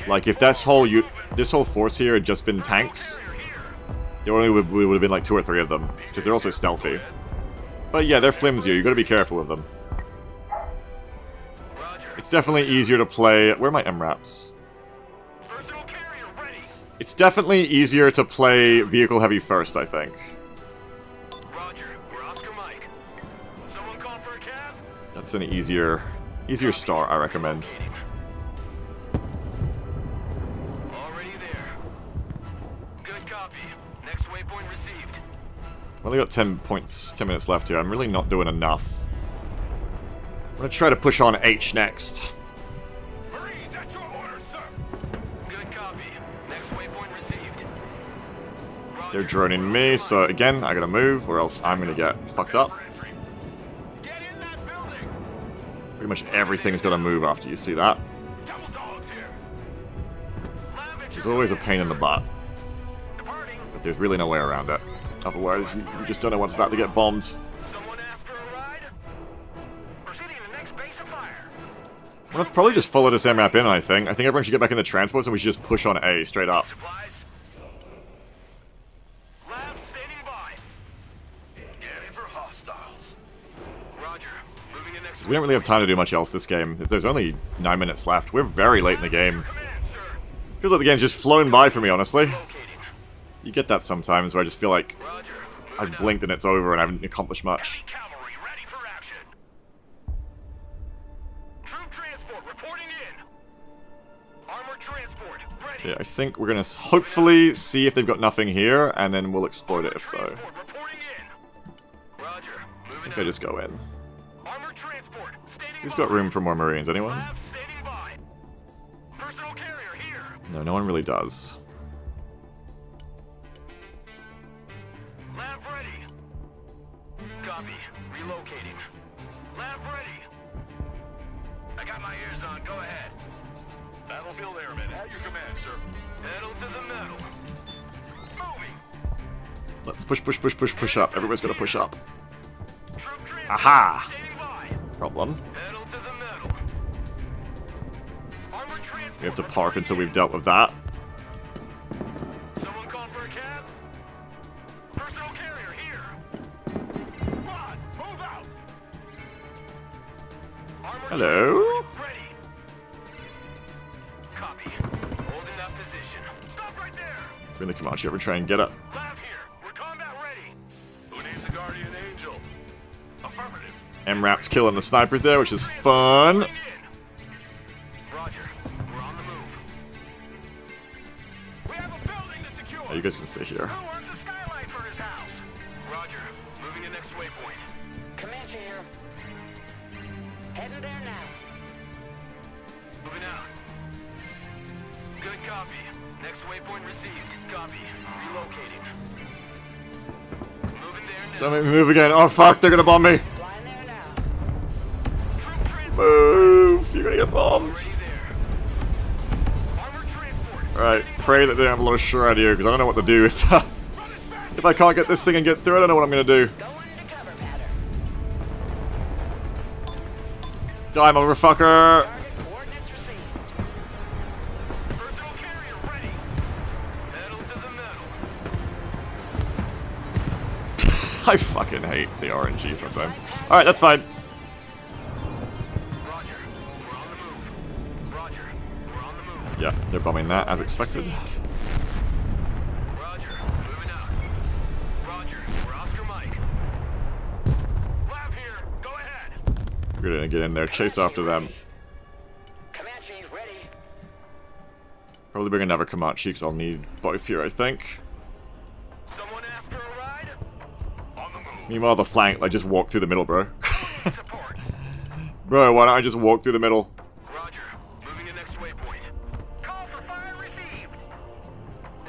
Like if this whole force here had just been tanks, there only would have been like 2 or 3 of them, because they're also stealthy. But yeah, they're flimsier. You got to be careful with them. Roger. It's definitely easier to play. Where are my MRAPs? Personal carrier ready. It's definitely easier to play vehicle heavy first, I think. Roger. We're Oscar Mike. Someone call for a cab? That's an easier start, I recommend. Already there. Good copy. Next waypoint received. I've only got 10 minutes left here. I'm really not doing enough. I'm gonna try to push on H next. Marines at your orders, sir. Good copy. Next waypoint received. Roger. They're droning me, so again, I gotta move, or else I'm gonna get fucked up. For entry. Get in that building. Pretty much everything's gotta move after you see that. Devil dogs here. Lab at Which is your always a pain in the butt. departing. But there's really no way around it. Otherwise, you just don't know what's about to get bombed. Someone asked for a ride? Proceeding to next base of fire. I'm gonna probably just follow this MRAP in, I think. I think everyone should get back in the transports and we should just push on A straight up. Supplies. Lab standing by. Get in for hostiles. Roger. Moving to next. We don't really have time to do much else this game. There's only 9 minutes left. We're very late in the game. Command, sir. Feels like the game's just flown by for me, honestly. Locating. You get that sometimes where I just feel like Roger. I've blinked and it's over and I haven't accomplished much. Heavy cavalry ready for action. Troop transport reporting in. Armored transport ready. Okay, I think we're gonna hopefully see if they've got nothing here, and then we'll exploit it if so. Transport reporting in. Roger. I Moving think I just go in. Armored transport standing Who's by. got room for more Marines? Anyone? Lab standing by. Personal carrier here. No, no one really does. Lab ready. Copy. Relocating. Lab ready. I got my ears on. Go ahead. Battlefield Airmen at your command, sir. Pedal to the metal. Moving. Let's push up. Everybody's gonna push up. Troop transport Aha! standing by. Problem. Pedal to the metal. Armored transport. We have to park until we've dealt with that. Someone call for a cab? Personal carrier here. Rod, move out! Armored Hello? transport ready. Copy. Holding that position. Stop right there. Bring the Comanche over, try and get it. Lab here. We're combat ready. Who needs a guardian angel? Affirmative. MRAP's killing the snipers there, which is fun. Bring in. Roger. We're on the move. We have a building to secure. Oh, you guys can stay here. Who wants a skylight for his house? Roger. Moving to next waypoint. Comanche here. Heading there now. Moving out. Good copy. Next waypoint received. Copy. Relocating. Moving there now. Don't make me move again. Oh fuck, they're gonna bomb me. Flying there now. Troop transport Move! You're gonna get bombed. already there. Armored transport. Alright, pray that they don't have a lot of shred here, because I don't know what to do if if I can't get this thing and get through, I don't know what I'm gonna do. Going into cover pattern. Die, motherfucker! Target coordinates received. Personal carrier ready. Pedal to the metal. I fucking hate the RNG sometimes. Alright, that's fine. Roger. We're on the move. Roger. We're on the move. Yeah, they're bombing that, as expected. Roger. Moving out. Roger. We're Oscar Mike. Lab here. Go ahead. We're gonna get in there, chase after them. Comanche ready. Probably bring another Comanche, because I'll need both here, I think. Someone after a ride? On the move. Meanwhile, the flank, like, just walk through the middle, bro. Support. Bro, why don't I just walk through the middle? Roger. Moving to next waypoint. Call for fire received.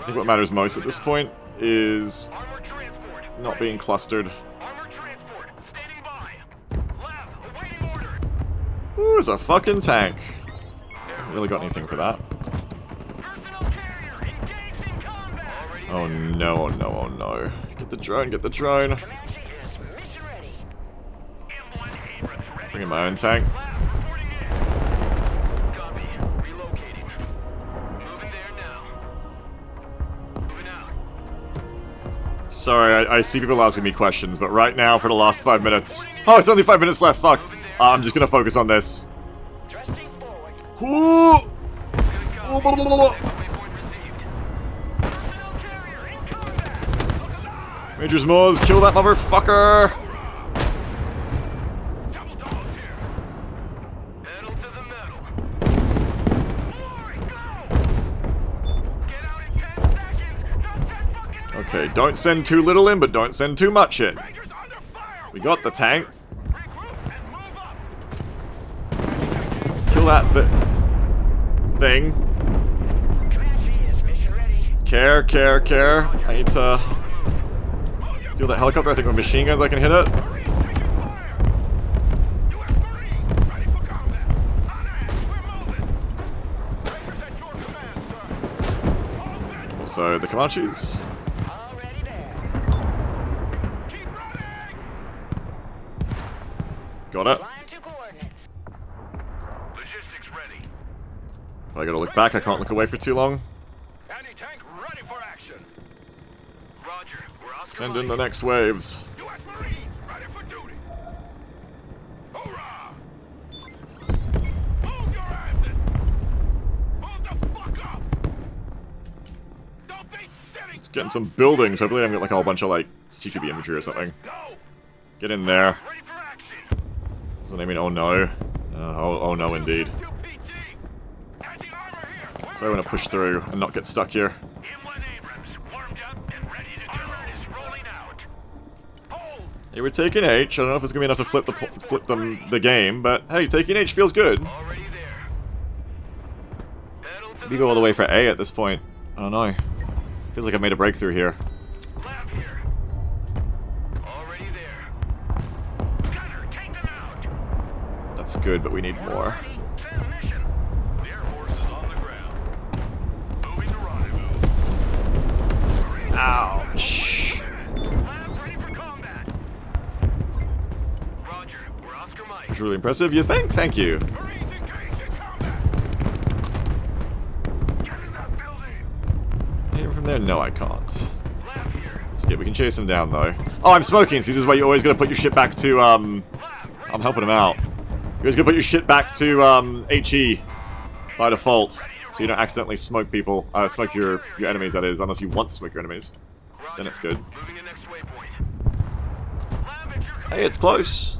I think what matters most at this point is Armored transport. not ready. being clustered. Armored transport. Standing by. Lab. Awaiting order. Ooh, there's a fucking tank. Haven't really got anything for that. Personal carrier. Engaged in combat. Already Oh there. no, oh no, oh no. Get the drone, get the drone. Comanche is mission ready. M1 Abrams ready. Bringing my own tank. Lab reporting in. Copy. Relocating. Moving there now. Moving out. Sorry, I see people asking me questions, but right now, for the last 5 minutes... Oh, it's only 5 minutes left, fuck! I'm just gonna focus on this. Thrusting forward. Ooh! Good copy. Oh, blah, blah, blah, blah. Next waypoint received. Personnel carrier in combat. Look alive. Majors Moores, kill that motherfucker! Double dogs here. Pedal to the metal. Glory, go! Get out in 10 seconds. Not 10 fucking minutes. Okay, don't send too little in, but don't send too much in. Rangers under fire. We got the tank. Regroup and move up. Kill that thing. Comanche is mission ready. Care. I need to deal that helicopter. I think with machine guns I can hit it. Marines taking fire. U.S. Marines ready for combat. On ass. We're moving. Rangers at your command, sir. Hold that. So the Comanches. Already there. Keep running. Got it. Flying to coordinates. Logistics ready. I gotta look back. I can't look away for too long. Anti-tank ready for action. Roger. We're Oscar Send in the Mike. next waves. U.S. Marines ready for duty. Hoorah! Move your asses! Move the fuck up! Don't be sitting. Getting some buildings. Hopefully I haven't got like a whole bunch of like CQB infantry or something. Go! Get in there. Ready for action. Doesn't that mean oh no? Oh no indeed. UPT! Anti-armor here! So I want to push through and not get stuck here. M1 Abrams warmed up and ready to go. Armor is rolling out. Hold! Hey, we're taking H. I don't know if it's gonna be enough to flip the game, but hey, taking H feels good. Already there. Pedal to We the go all the way for metal. A at this point. I don't know. Feels like I've made a breakthrough here. Lab here. Already there. Gunner, take them out. That's good, but we need more. Ready. Send mission. The Air Force is on the ground. Moving to rendezvous. Marines Ouch. was really impressive. You think? Thank you. Marines engaged in combat. Get in that building. Aim from there? No, I can't. Lab here. So, yeah, we can chase him down, though. Oh, I'm smoking. See, this is why you always gotta put your shit back to, I'm helping him out. You always gotta put your shit back to, HE by default. So you don't accidentally smoke people. Smoke your enemies, that is. Unless you want to smoke your enemies. Then it's good. Moving to next waypoint. Lab at your command. Hey, it's close.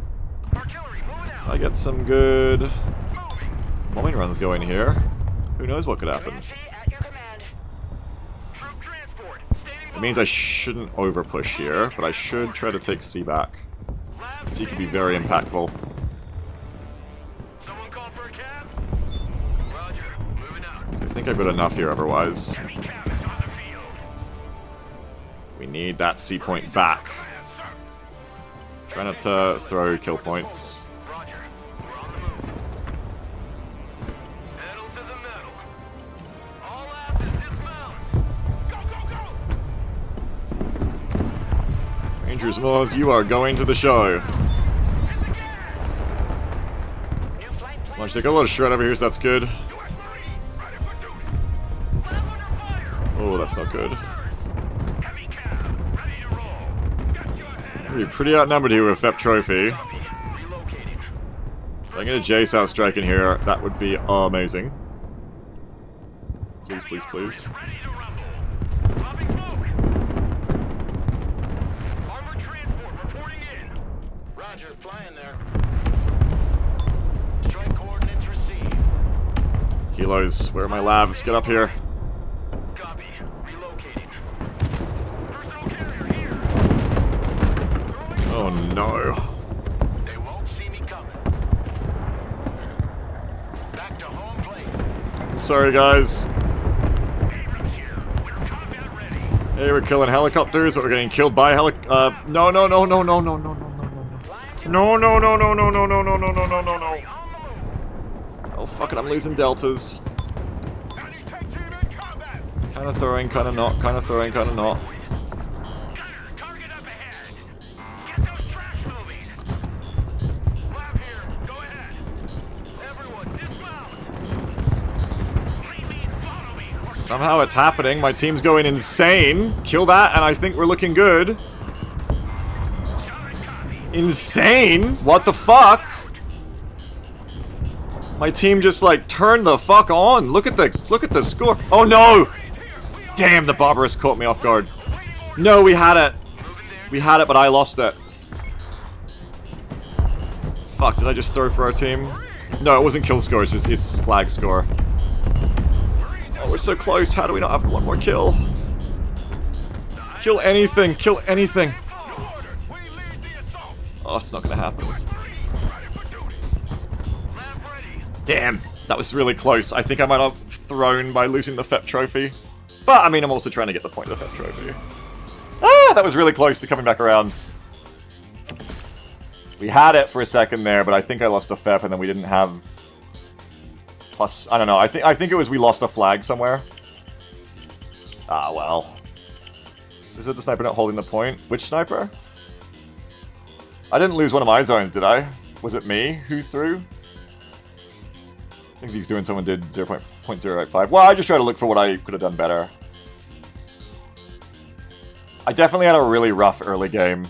Artillery, moving If out. I get some good Moving. bombing runs going here, who knows what could happen. Comanche at your command. Troop transport. Standing It means I shouldn't over push here, but I should try to take C back. Lab C could be very impactful. Someone called for a cab? Roger. Moving out. So I think I've got enough here otherwise. Heavy cab is on the field. We need that C point back. Command, sir. Try not to throw kill points. Roger. We're on the move. Pedal to the metal. All labs is dismount. Go, go, go! Rangers Moors, you are going to the show. Hit the gas! New flight plan. Launch, they got a lot of shred over here, so that's good. U.S. Marine, ready for duty. Lab under fire. Oh, that's not good. Heavy cab, ready to roll. Get your head We're pretty outnumbered here with FEP Trophy. up. Relocating. If I get a J-South strike in here, that would be amazing. Please, please, please. Ready to rumble. Popping smoke. Armored transport reporting in. Roger, flying there. Strike coordinates received. Helos, where are my labs? Get up here. Copy. Relocating. Personal carrier here. Oh no. They won't see me coming. Back to home plate. I'm sorry, guys. Abrams here. We're combat ready. Hey, we're killing helicopters, but we're getting killed by no, no, no, no, no, no, no, no, no, no. No, no, no, no, no, no, no, no, no, no, no, no, no. Oh, fuck it, I'm losing deltas. Enemy tank team in combat. Kinda throwing, kinda not, kinda throwing, kinda not. Gunner, target up ahead. Get those tracks moving. Lab here. Go ahead. Everyone, dismount. Lead me, follow me. Somehow it's happening, my team's going insane. Kill that, and I think we're looking good. Solid copy. Insane? What the fuck? My team just like turned the fuck on. Look at the score. Oh no! Damn, the Barbarous caught me off guard. No, we had it. We had it, but I lost it. Fuck, did I just throw for our team? No, it wasn't kill score, it's flag score. Oh, we're so close. How do we not have one more kill? Kill anything, kill anything. No orders. We lead the assault. Oh, it's not gonna happen. Ready for duty. Lab ready. Damn, that was really close. I think I might have thrown by losing the FEP trophy. But, I mean, I'm also trying to get the point of the FEP trophy. Ah, that was really close to coming back around. We had it for a second there, but I think I lost the FEP and then we didn't have... Plus, I don't know, I think it was we lost a flag somewhere. Ah, well. So is it the sniper not holding the point? Which sniper? I didn't lose one of my zones, did I? Was it me who threw? I think if you and someone did 0.085. Well, I just try to look for what I could have done better. I definitely had a really rough early game.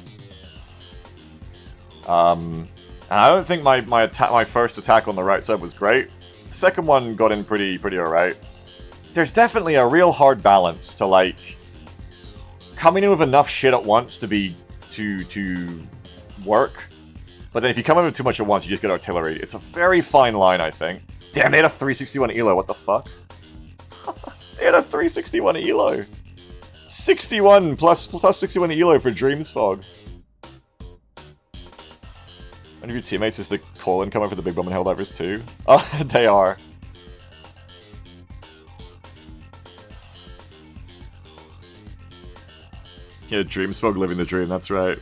And I don't think my first attack on the right side was great. The second one got in pretty alright. There's definitely a real hard balance to like coming in with enough shit at once to work. But then if you come in with too much at once, you just get artillery. It's a very fine line, I think. Damn, they had a 361 elo, what the fuck? They had a 361 elo. 61 plus 61 elo for Dreams Fog. One of your teammates is the Colin coming for the Big Bomb and Helldivers too? Oh, they are. Yeah, Dreams Fog living the dream, that's right.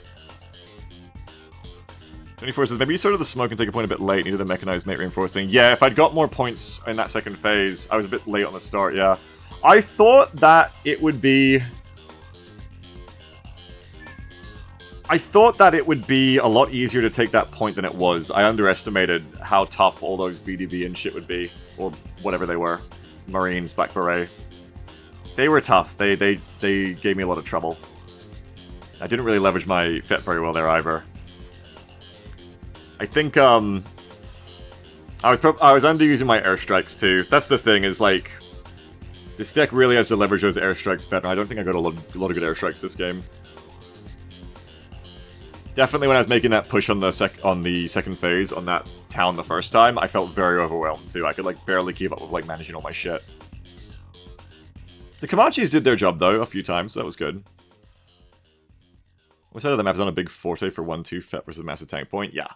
24 says, maybe you started the smoke and take a point a bit late, needed the mechanized mate reinforcing. Yeah, if I'd got more points in that second phase, I was a bit late on the start, yeah. I thought that it would be... I thought that it would be a lot easier to take that point than it was. I underestimated how tough all those VDB and shit would be. Or whatever they were. Marines, Black Beret. They were tough. They gave me a lot of trouble. I didn't really leverage my FET very well there either. I think, I was underusing my airstrikes too. That's the thing, is like... This deck really has to leverage those airstrikes better. I don't think I got a lot of good airstrikes this game. Definitely when I was making that push on the second phase on that town the first time, I felt very overwhelmed too. I could like barely keep up with like managing all my shit. The Comanches did their job though a few times, so that was good. What side of the map is on a big forte for 1-2 FET versus massive tank point? Yeah.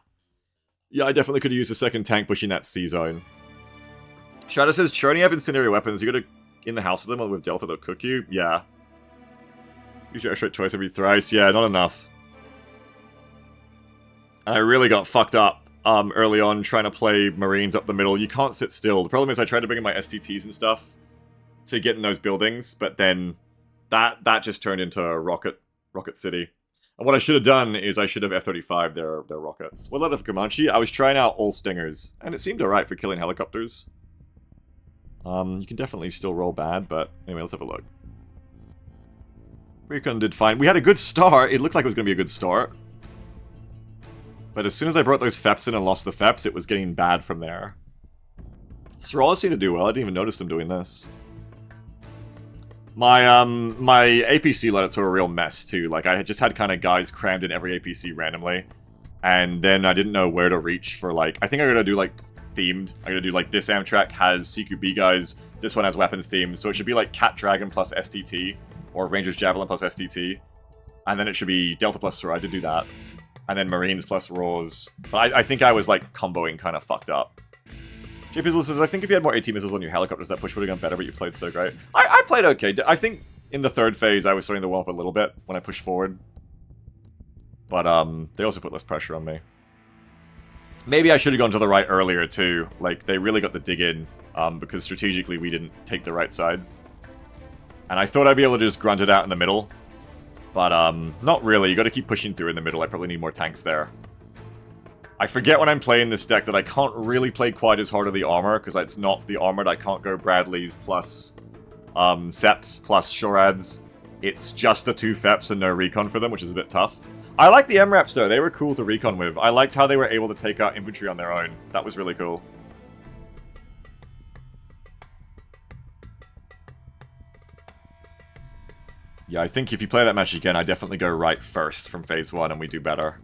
Yeah, I definitely could have used a second tank pushing that C zone. Shadow says, Churning have incendiary weapons, you gotta in the house with them, or with Delta they'll cook you? Yeah. Use your airstrike twice every thrice? Yeah, not enough. I really got fucked up early on trying to play Marines up the middle. You can't sit still. The problem is I tried to bring in my STTs and stuff to get in those buildings, but then that just turned into Rocket City. And what I should have done is I should have F-35 their rockets. What out of Comanche? I was trying out all Stingers, and it seemed alright for killing helicopters. You can definitely still roll bad, but anyway, let's have a look. Recon did fine. We had a good start. It looked like it was going to be a good start. But as soon as I brought those FEPs in and lost the FEPs, it was getting bad from there. Sorala seemed to do well. I didn't even notice them doing this. My APC let it to a real mess, too. Like, I had just had kind of guys crammed in every APC randomly. And then I didn't know where to reach for, like... I think I'm gonna do, like, themed. I'm gonna do, like, this Amtrak has CQB guys, this one has weapons themed. So it should be, like, Cat Dragon plus STT, or Rangers Javelin plus STT. And then it should be Delta plus Sora. I did do that. And then Marines plus Roars. But I think I was, like, comboing kind of fucked up. JPizzle says, I think if you had more AT missiles on your helicopters, that push would have gone better, but you played so great. I played okay. I think in the third phase, I was starting to warm up a little bit when I pushed forward. But, they also put less pressure on me. Maybe I should have gone to the right earlier, too. Like, they really got the dig in, because strategically we didn't take the right side. And I thought I'd be able to just grunt it out in the middle. But, not really. You gotta keep pushing through in the middle. I probably need more tanks there. I forget when I'm playing this deck that I can't really play quite as hard of the armor, because it's not the armored. I can't go Bradleys plus Seps plus Shorads. It's just the 2 Feps and no recon for them, which is a bit tough. I like the MRAPs though, they were cool to recon with. I liked how they were able to take out infantry on their own. That was really cool. Yeah, I think if you play that match again, I definitely go right first from phase 1 and we do better.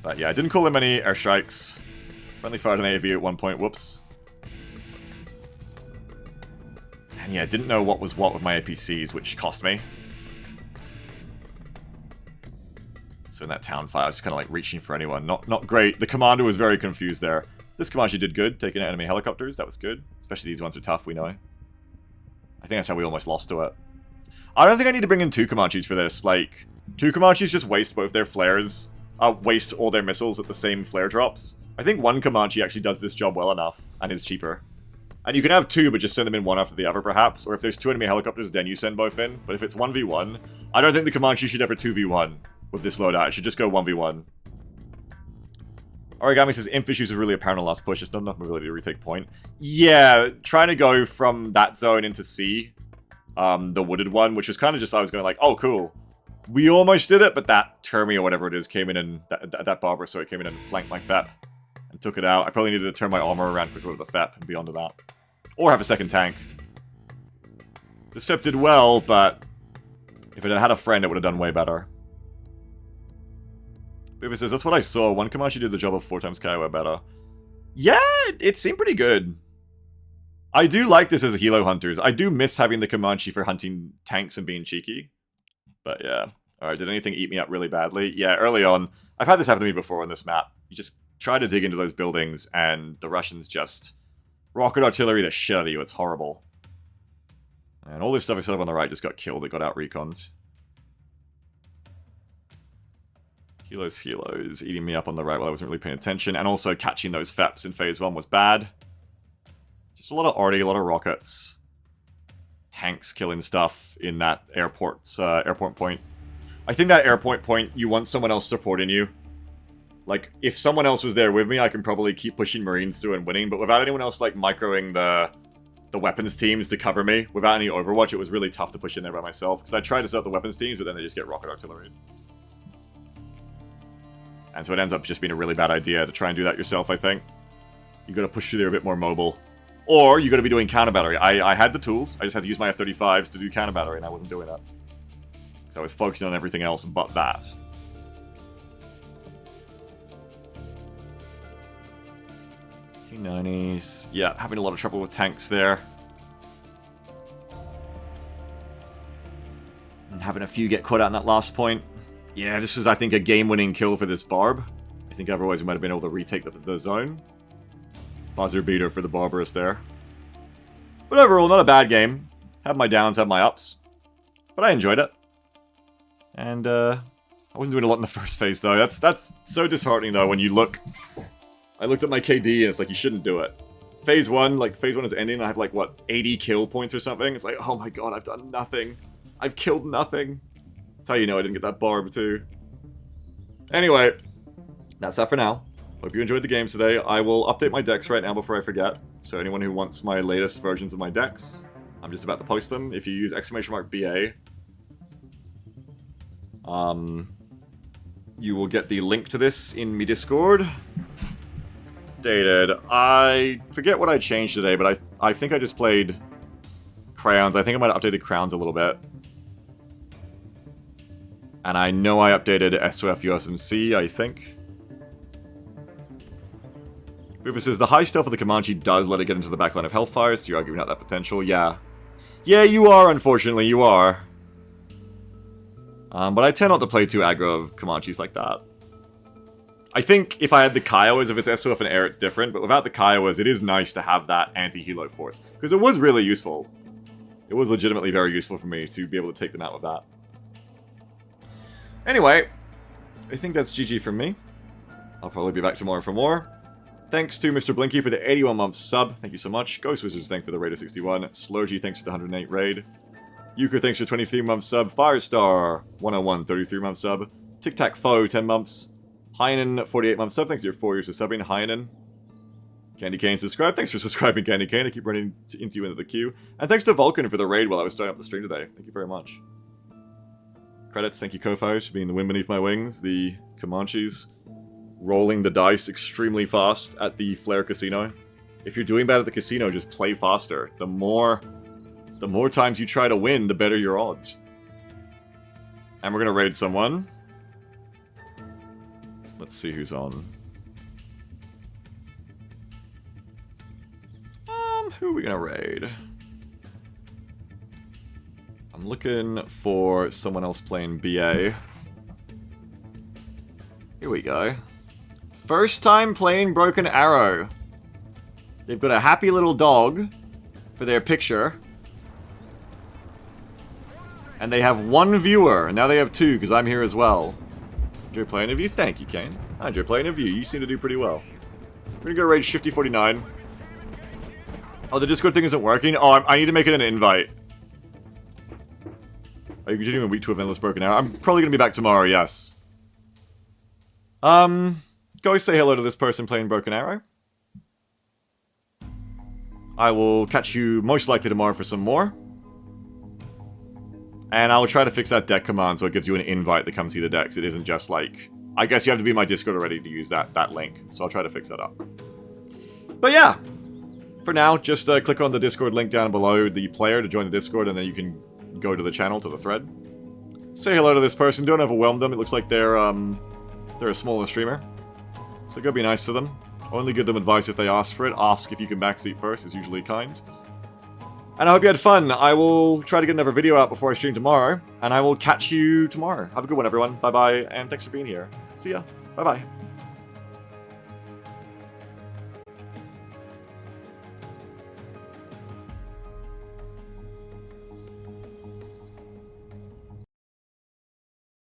But yeah, I didn't call them any airstrikes. Friendly fired an AV at one point, whoops. And yeah, didn't know what was what with my APCs, which cost me. So in that town fight, I was kind of like reaching for anyone. Not great. The commander was very confused there. This Comanche did good, taking out enemy helicopters. That was good. Especially these ones are tough, we know. I think that's how we almost lost to it. I don't think I need to bring in 2 Comanches for this. Like, 2 Comanches just waste both their flares. Waste all their missiles at the same flare drops. I think 1 Comanche actually does this job well enough, and is cheaper. And you can have 2, but just send them in one after the other, perhaps. Or if there's 2 enemy helicopters, then you send both in. But if it's 1v1, I don't think the Comanche should ever 2v1 with this loadout. It should just go 1v1. Origami says, Imp issues are really apparent on last push. It's not enough mobility to retake point. Yeah, trying to go from that zone into C, the wooded one, which was kind of just, I was going like, oh, cool. We almost did it, but that Termi or whatever it is came in and... That Barbara, so it came in and flanked my FEP. And took it out. I probably needed to turn my armor around quicker with the FEP and be onto that. Or have a second tank. This FEP did well, but... if it had had a friend, it would have done way better. Beaver says, that's what I saw. 1 Comanche did the job of 4 times Kiowa better. Yeah, it seemed pretty good. I do like this as a Helo Hunters. I do miss having the Comanche for hunting tanks and being cheeky. But yeah. Alright, did anything eat me up really badly? Yeah, early on. I've had this happen to me before on this map. You just try to dig into those buildings, and the Russians just rocket artillery the shit out of you. It's horrible. And all this stuff I set up on the right just got killed. It got out reconned. Helos eating me up on the right while I wasn't really paying attention. And also catching those FEPs in phase 1 was bad. Just a lot of arty, a lot of rockets. tanks killing stuff in that airport point. I think that airport point, you want someone else supporting you. Like, if someone else was there with me, I can probably keep pushing Marines through and winning, but without anyone else, like, microing the weapons teams to cover me, without any Overwatch, it was really tough to push in there by myself, because I tried to set up the weapons teams, but then they just get rocket artillery. And so it ends up just being a really bad idea to try and do that yourself, I think. You gotta push through there a bit more mobile. Or you gotta be doing counter battery. I had the tools, I just had to use my F-35s to do counter battery, and I wasn't doing that. So I was focusing on everything else but that. T-90s. Yeah, having a lot of trouble with tanks there. And having a few get caught out in that last point. Yeah, this was, I think, a game-winning kill for this Barb. I think otherwise we might have been able to retake the zone. Buzzer beater for the Barbarous there. But overall, not a bad game. Had my downs, had my ups. But I enjoyed it. And, I wasn't doing a lot in the first phase, though. That's so disheartening, though, when you look... I looked at my KD, and it's like, you shouldn't do it. Phase 1 is ending, and I have, like, what, 80 kill points or something? It's like, oh my god, I've done nothing. I've killed nothing. That's how you know I didn't get that Barb, too. Anyway, that's that for now. Hope you enjoyed the game today. I will update my decks right now before I forget. So anyone who wants my latest versions of my decks, I'm just about to post them. If you use !BA, you will get the link to this in my Discord. Dated. I forget what I changed today, but I think I just played Crowns. I think I might have updated Crowns a little bit. And I know I updated SOF USMC, I think. Boofer says, the high stealth of the Comanche does let it get into the backline of Hellfire, so you are giving out that potential. Yeah. Yeah, you are, unfortunately, you are. But I tend not to play too aggro of Comanches like that. I think if I had the Kiowas, if it's SOF and air, it's different, but without the Kiowas, it is nice to have that anti-helo force. Because it was really useful. It was legitimately very useful for me to be able to take them out with that. Anyway, I think that's GG from me. I'll probably be back tomorrow for more. Thanks to Mr. Blinky for the 81-month sub. Thank you so much. Ghost Wizards, thanks for the raid of 61. Slurgy, thanks for the 108 raid. Euchre, thanks for 23-month sub. Firestar, 101, 33-month sub. Tic Tac Foe, 10 months. Heinen, 48-month sub. Thanks for your 4 years of subbing. Heinen. Candy Cane, subscribe. Thanks for subscribing, Candy Cane. I keep running into you into the queue. And thanks to Vulcan for the raid while I was starting up the stream today. Thank you very much. Credits, thank you, Kofire, for being the wind beneath my wings. The Comanches. Rolling the dice extremely fast at the Flare Casino. If you're doing bad at the casino, just play faster. The more times you try to win, the better your odds. And we're gonna raid someone. Let's see who's on. Who are we gonna raid? I'm looking for someone else playing BA. Here we go. First time playing Broken Arrow. They've got a happy little dog for their picture. And they have one viewer. And now they have two, because I'm here as well. Enjoy playing of you? Thank you, Kane. I enjoy playing of you. You seem to do pretty well. We're gonna go raid Shifty49. Oh, the Discord thing isn't working? Oh, I need to make it an invite. Are you continuing week 2 of Endless Broken Arrow? I'm probably gonna be back tomorrow, yes. Go say hello to this person playing Broken Arrow. I will catch you most likely tomorrow for some more. And I will try to fix that deck command so it gives you an invite to come see the decks. It isn't just like... I guess you have to be in my Discord already to use that link. So I'll try to fix that up. But yeah. For now, just click on the Discord link down below the player to join the Discord, and then you can go to the channel, to the thread. Say hello to this person. Don't overwhelm them. It looks like they're a smaller streamer. So go be nice to them. Only give them advice if they ask for it. Ask if you can backseat first is usually kind. And I hope you had fun. I will try to get another video out before I stream tomorrow. And I will catch you tomorrow. Have a good one, everyone. Bye-bye, and thanks for being here. See ya. Bye-bye.